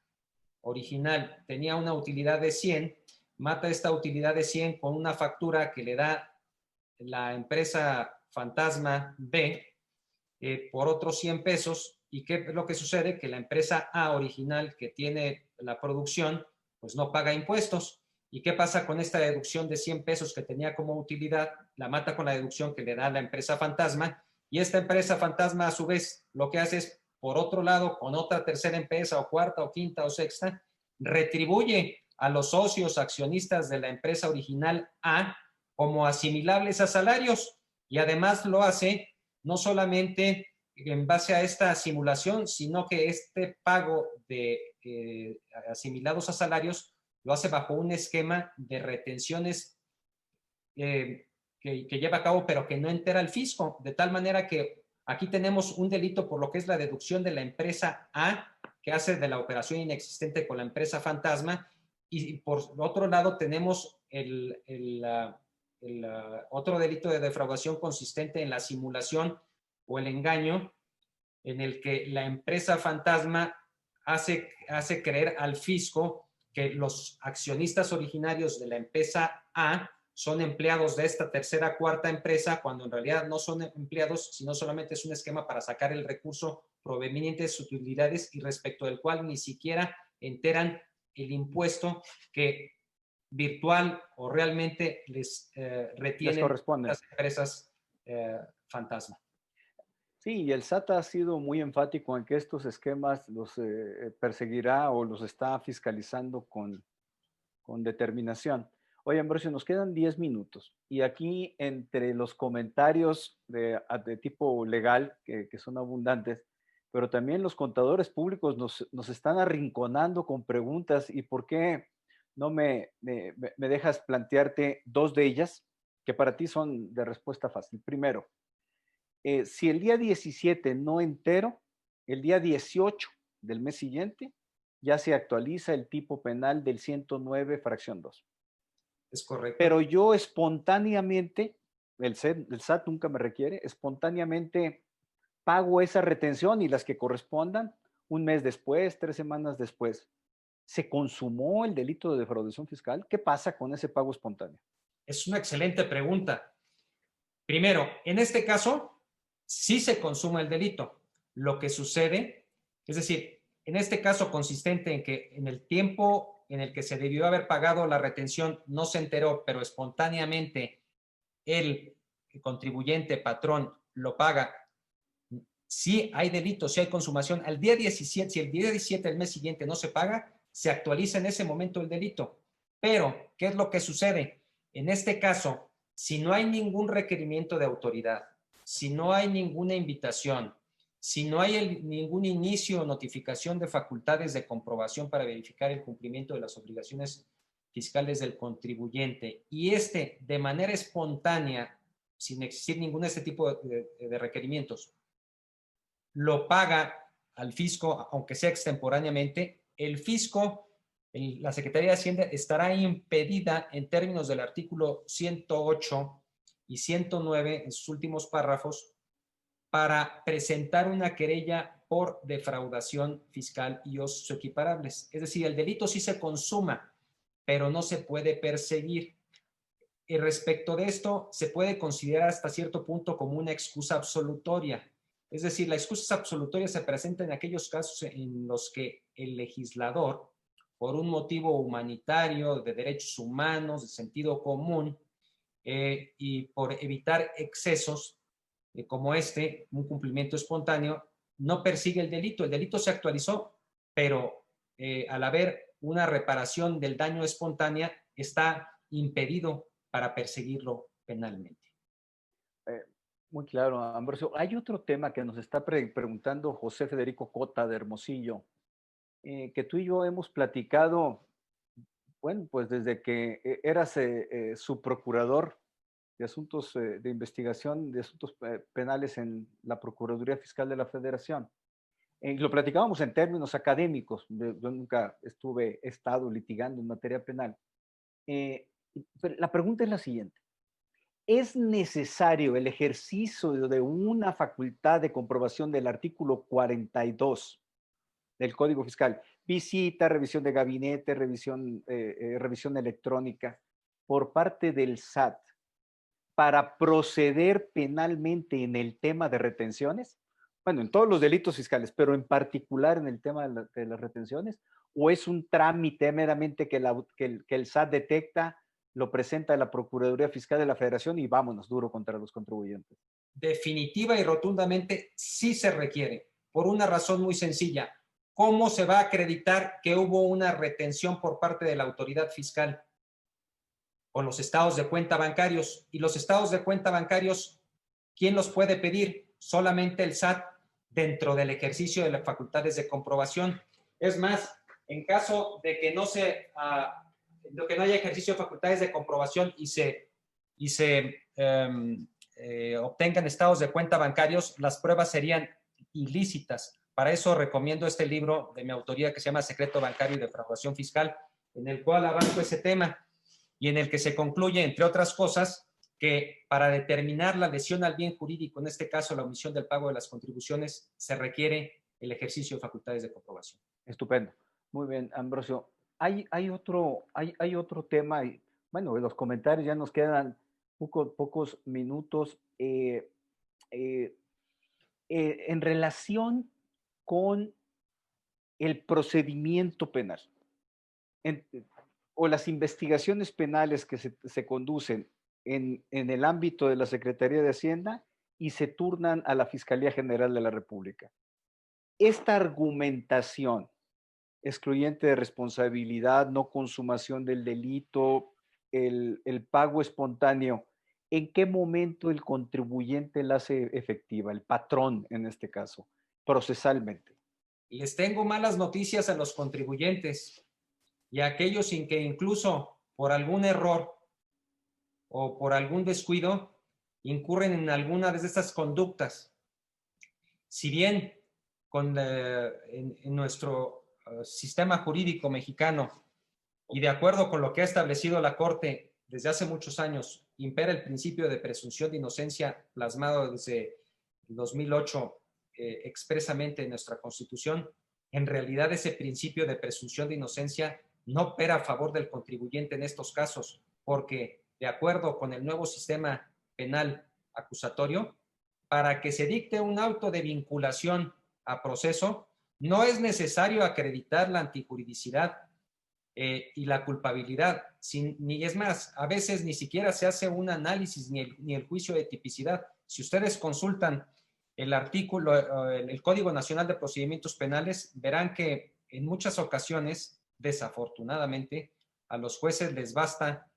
original tenía una utilidad de 100, mata esta utilidad de 100 con una factura que le da la empresa fantasma B por otros 100 pesos. ¿Y qué es lo que sucede? Que la empresa A original, que tiene la producción, pues no paga impuestos. ¿Y qué pasa con esta deducción de 100 pesos que tenía como utilidad? La mata con la deducción que le da la empresa fantasma, y esta empresa fantasma a su vez lo que hace es, por otro lado, con otra tercera empresa o cuarta o quinta o sexta, retribuye a los socios accionistas de la empresa original A como asimilables a salarios, y además lo hace no solamente en base a esta simulación, sino que este pago de asimilados a salarios lo hace bajo un esquema de retenciones que lleva a cabo, pero que no entera el fisco, de tal manera que aquí tenemos un delito por lo que es la deducción de la empresa A, que hace de la operación inexistente con la empresa fantasma, y por otro lado tenemos otro delito de defraudación consistente en la simulación o el engaño, en el que la empresa fantasma hace creer al fisco que los accionistas originarios de la empresa A son empleados de esta tercera, cuarta empresa, cuando en realidad no son empleados, sino solamente es un esquema para sacar el recurso proveniente de sus utilidades, y respecto del cual ni siquiera enteran el impuesto que virtual o realmente les retienen corresponde. las empresas fantasma. Sí, y el SAT ha sido muy enfático en que estos esquemas los perseguirá o los está fiscalizando con determinación. Oye, Ambrosio, nos quedan 10 minutos y aquí entre los comentarios de tipo legal, que son abundantes, pero también los contadores públicos nos están arrinconando con preguntas y por qué no me dejas plantearte dos de ellas que para ti son de respuesta fácil. Primero, si el día 17 no entero, el día 18 del mes siguiente ya se actualiza el tipo penal del 109 fracción 2. Es correcto. Pero yo espontáneamente, el SAT nunca me requiere, espontáneamente pago esa retención y las que correspondan un mes después, 3 semanas después. ¿Se consumó el delito de defraudación fiscal? ¿Qué pasa con ese pago espontáneo? Es una excelente pregunta. Primero, en este caso, sí se consuma el delito. Lo que sucede, es decir, en este caso consistente en que en el tiempo en el que se debió haber pagado la retención no se enteró, pero espontáneamente el contribuyente patrón lo paga. Si hay delito, si hay consumación, al día 17, si el día 17 del mes siguiente no se paga, se actualiza en ese momento el delito. Pero, ¿qué es lo que sucede? En este caso, si no hay ningún requerimiento de autoridad, si no hay ninguna invitación, si no hay ningún inicio o notificación de facultades de comprobación para verificar el cumplimiento de las obligaciones fiscales del contribuyente y de manera espontánea, sin existir ningún de este tipo de requerimientos, lo paga al fisco, aunque sea extemporáneamente, el fisco, la Secretaría de Hacienda estará impedida en términos del artículo 108 y 109 en sus últimos párrafos para presentar una querella por defraudación fiscal y o sus equiparables. Es decir, el delito sí se consuma, pero no se puede perseguir. Y respecto de esto, se puede considerar hasta cierto punto como una excusa absolutoria. Es decir, la excusa absolutoria se presenta en aquellos casos en los que el legislador, por un motivo humanitario, de derechos humanos, de sentido común, y por evitar excesos como un cumplimiento espontáneo, no persigue el delito. El delito se actualizó, pero al haber una reparación del daño espontánea, está impedido para perseguirlo penalmente. Muy claro, Ambrosio. Hay otro tema que nos está preguntando José Federico Cota de Hermosillo, que tú y yo hemos platicado, bueno, pues desde que eras su procurador de asuntos de investigación de asuntos penales en la Procuraduría Fiscal de la Federación. Lo platicábamos en términos académicos. Yo nunca he estado litigando en materia penal. Pero la pregunta es la siguiente. ¿Es necesario el ejercicio de una facultad de comprobación del artículo 42 del Código Fiscal? Visita, revisión de gabinete, revisión electrónica por parte del SAT para proceder penalmente en el tema de retenciones? Bueno, en todos los delitos fiscales, pero en particular en el tema de las retenciones, ¿o es un trámite meramente que el SAT detecta, lo presenta a la Procuraduría Fiscal de la Federación y vámonos, duro contra los contribuyentes? Definitiva y rotundamente sí se requiere, por una razón muy sencilla. ¿Cómo se va a acreditar que hubo una retención por parte de la autoridad fiscal? Con los estados de cuenta bancarios. Y los estados de cuenta bancarios, ¿quién los puede pedir? Solamente el SAT dentro del ejercicio de las facultades de comprobación. Es más, en caso de que no haya ejercicio de facultades de comprobación y se obtengan estados de cuenta bancarios, las pruebas serían ilícitas. Para eso recomiendo este libro de mi autoría que se llama Secreto Bancario y Defraudación Fiscal, en el cual abarco ese tema y en el que se concluye, entre otras cosas, que para determinar la lesión al bien jurídico, en este caso la omisión del pago de las contribuciones, se requiere el ejercicio de facultades de comprobación. Estupendo. Muy bien, Ambrosio. Hay otro tema, y bueno, en los comentarios ya nos quedan pocos minutos. En relación con el procedimiento penal en- o las investigaciones penales que se conducen en el ámbito de la Secretaría de Hacienda y se turnan a la Fiscalía General de la República. Esta argumentación excluyente de responsabilidad, no consumación del delito, el pago espontáneo, ¿en qué momento el contribuyente la hace efectiva, el patrón en este caso, procesalmente? Les tengo malas noticias a los contribuyentes y a aquellos sin que incluso por algún error o por algún descuido incurren en alguna de estas conductas. Si bien en nuestro sistema jurídico mexicano y de acuerdo con lo que ha establecido la Corte desde hace muchos años, impera el principio de presunción de inocencia plasmado desde el 2008 expresamente en nuestra Constitución, en realidad ese principio de presunción de inocencia no opera a favor del contribuyente en estos casos, porque de acuerdo con el nuevo sistema penal acusatorio, para que se dicte un auto de vinculación a proceso, no es necesario acreditar la antijuridicidad y la culpabilidad. Ni es más, a veces ni siquiera se hace un análisis ni el juicio de tipicidad. Si ustedes consultan el artículo, el Código Nacional de Procedimientos Penales, verán que en muchas ocasiones, desafortunadamente, a los jueces les basta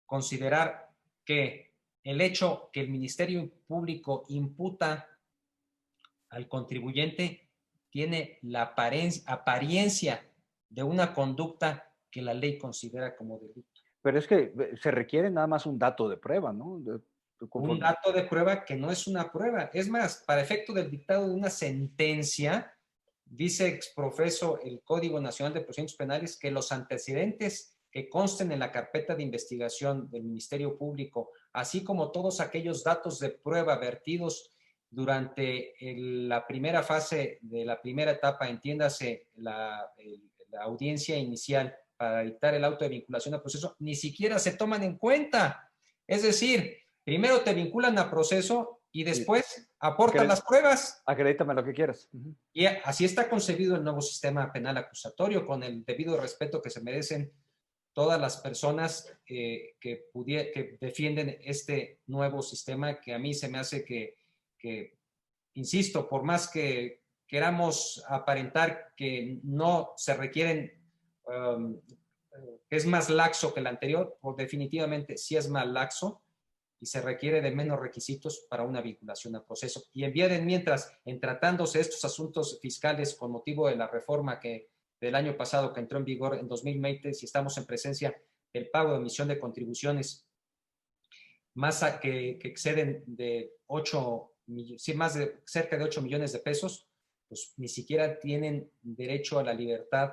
considerar que el hecho que el Ministerio Público imputa al contribuyente tiene la apariencia de una conducta que la ley considera como delito. Pero es que se requiere nada más un dato de prueba, ¿no? Un dato de prueba que no es una prueba. Es más, para efecto del dictado de una sentencia, dice exprofeso el Código Nacional de Procedimientos Penales que los antecedentes que consten en la carpeta de investigación del Ministerio Público, así como todos aquellos datos de prueba vertidos durante la primera fase de la primera etapa, entiéndase la audiencia inicial para dictar el auto de vinculación al proceso, ni siquiera se toman en cuenta. Es decir, primero te vinculan a proceso y después aportan las pruebas. Acredítame lo que quieras. Y así está concebido el nuevo sistema penal acusatorio, con el debido respeto que se merecen todas las personas que defienden este nuevo sistema, que a mí se me hace que insisto, por más que queramos aparentar que no se requieren, que es más laxo que el anterior, pues definitivamente sí es más laxo y se requiere de menos requisitos para una vinculación al proceso. Y mientras, en tratándose estos asuntos fiscales con motivo de la reforma del año pasado que entró en vigor en 2020, si estamos en presencia del pago de emisión de contribuciones más que exceden de 8 más de cerca de 8 millones de pesos, pues ni siquiera tienen derecho a la libertad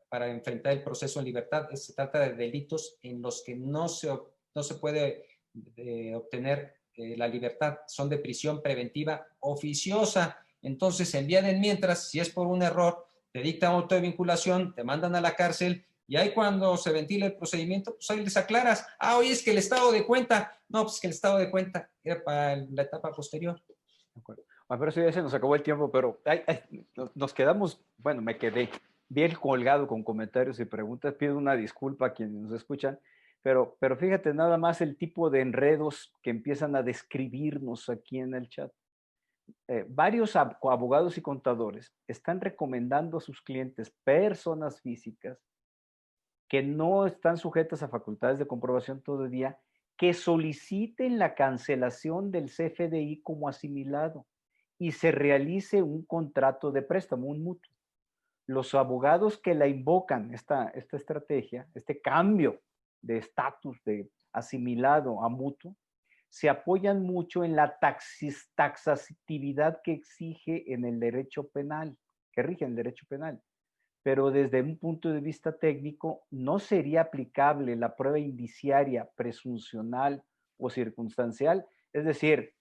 para enfrentar el proceso en libertad. Se trata de delitos en los que no se puede obtener la libertad. Son de prisión preventiva oficiosa. Entonces, mientras, si es por un error, te dictan auto de vinculación, te mandan a la cárcel. Y ahí cuando se ventila el procedimiento, pues ahí les aclaras. Oye, es que el estado de cuenta. No, pues que el estado de cuenta era para la etapa posterior. De acuerdo. Bueno, pero eso ya se nos acabó el tiempo, pero nos quedamos, bueno, me quedé bien colgado con comentarios y preguntas. Pido una disculpa a quienes nos escuchan, pero fíjate nada más el tipo de enredos que empiezan a describirnos aquí en el chat. Varios abogados y contadores están recomendando a sus clientes, personas físicas, que no están sujetas a facultades de comprobación todavía, que soliciten la cancelación del CFDI como asimilado y se realice un contrato de préstamo, un mutuo. Los abogados que la invocan, esta estrategia, este cambio de estatus de asimilado a mutuo, se apoyan mucho en la taxatividad que exige en el derecho penal, que rige el derecho penal. Pero desde un punto de vista técnico, no sería aplicable la prueba indiciaria, presuncional o circunstancial. Es decir,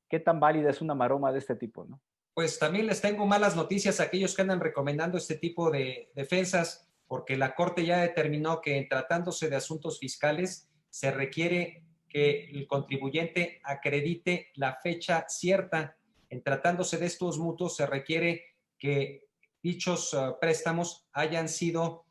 ¿qué tan válida es una maroma de este tipo, no? Pues también les tengo malas noticias a aquellos que andan recomendando este tipo de defensas, porque la Corte ya determinó que en tratándose de asuntos fiscales se requiere que el contribuyente acredite la fecha cierta. En tratándose de estos mutuos se requiere que dichos préstamos hayan sido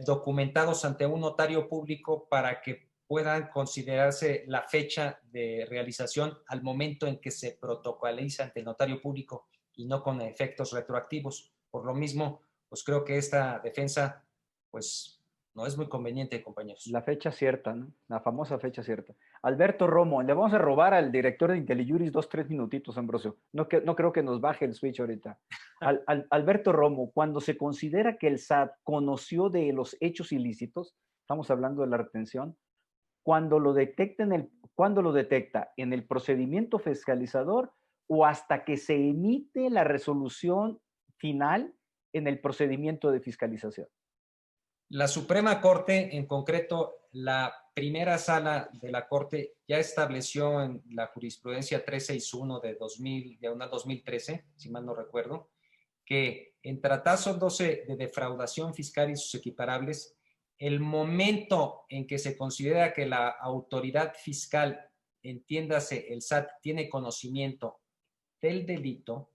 documentados ante un notario público para que puedan considerarse la fecha de realización al momento en que se protocoliza ante el notario público y no con efectos retroactivos. Por lo mismo, pues creo que esta defensa, pues no es muy conveniente, compañeros. La fecha cierta, ¿no? La famosa fecha cierta. Alberto Romo, le vamos a robar al director de IntelliJuris 2, 3 minutitos, Ambrosio. No, no creo que nos baje el switch ahorita. Alberto Romo, cuando se considera que el SAT conoció de los hechos ilícitos, estamos hablando de la retención, cuando lo cuando lo detecta en el procedimiento fiscalizador o hasta que se emite la resolución final en el procedimiento de fiscalización. La Suprema Corte, en concreto, la primera sala de la Corte ya estableció en la jurisprudencia 361 de 2013, si mal no recuerdo, que en tratados 12 de defraudación fiscal y sus equiparables, el momento en que se considera que la autoridad fiscal, entiéndase el SAT, tiene conocimiento del delito,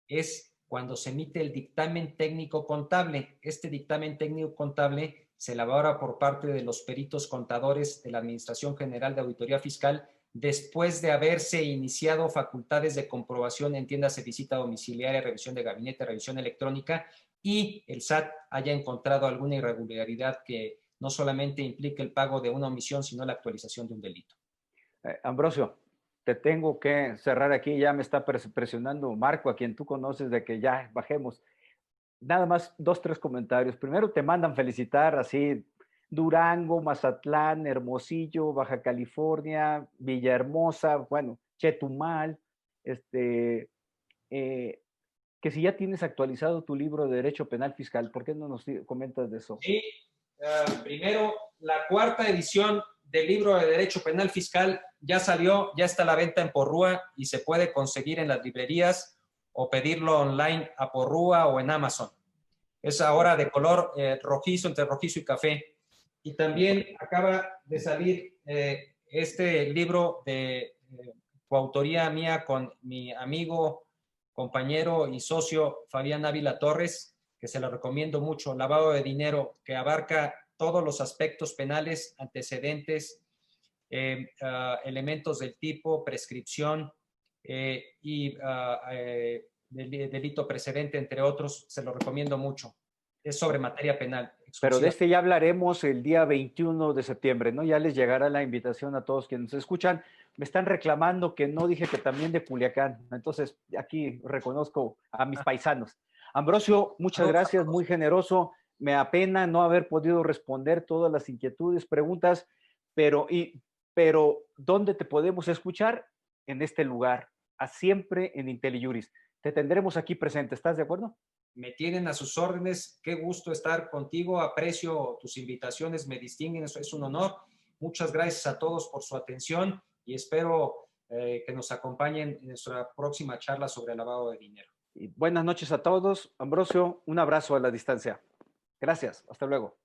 es cuando se emite el dictamen técnico contable. Este dictamen técnico contable se elabora por parte de los peritos contadores de la Administración General de Auditoría Fiscal después de haberse iniciado facultades de comprobación, entiéndase visita domiciliaria, revisión de gabinete, revisión electrónica, y el SAT haya encontrado alguna irregularidad que no solamente implique el pago de una omisión, sino la actualización de un delito. Ambrosio, te tengo que cerrar aquí, ya me está presionando Marco, a quien tú conoces, de que ya bajemos. Nada más 2, 3 comentarios. Primero te mandan felicitar así Durango, Mazatlán, Hermosillo, Baja California, Villahermosa, bueno, Chetumal, que si ya tienes actualizado tu libro de Derecho Penal Fiscal, ¿por qué no nos comentas de eso? Sí, primero, la 4ª edición del libro de Derecho Penal Fiscal ya salió, ya está a la venta en Porrúa y se puede conseguir en las librerías o pedirlo online a Porrúa o en Amazon. Es ahora de color rojizo, entre rojizo y café. Y también acaba de salir este libro de coautoría mía con mi amigo, compañero y socio Fabián Ávila Torres, que se lo recomiendo mucho, Lavado de Dinero, que abarca todos los aspectos penales, antecedentes, elementos del tipo, prescripción y delito precedente, entre otros. Se lo recomiendo mucho. Es sobre materia penal. Pero de este ya hablaremos el día 21 de septiembre, ¿no? Ya les llegará la invitación a todos quienes nos escuchan. Me están reclamando que no dije que también de Culiacán. Entonces, aquí reconozco a mis paisanos. Ambrosio, muchas gracias, muy generoso. Me apena no haber podido responder todas las inquietudes, preguntas, pero ¿dónde te podemos escuchar? En este lugar, siempre en IntelliJuris. Te tendremos aquí presente, ¿estás de acuerdo? Me tienen a sus órdenes. Qué gusto estar contigo. Aprecio tus invitaciones, me distinguen, eso es un honor. Muchas gracias a todos por su atención y espero que nos acompañen en nuestra próxima charla sobre lavado de dinero. Y buenas noches a todos. Ambrosio, un abrazo a la distancia. Gracias. Hasta luego.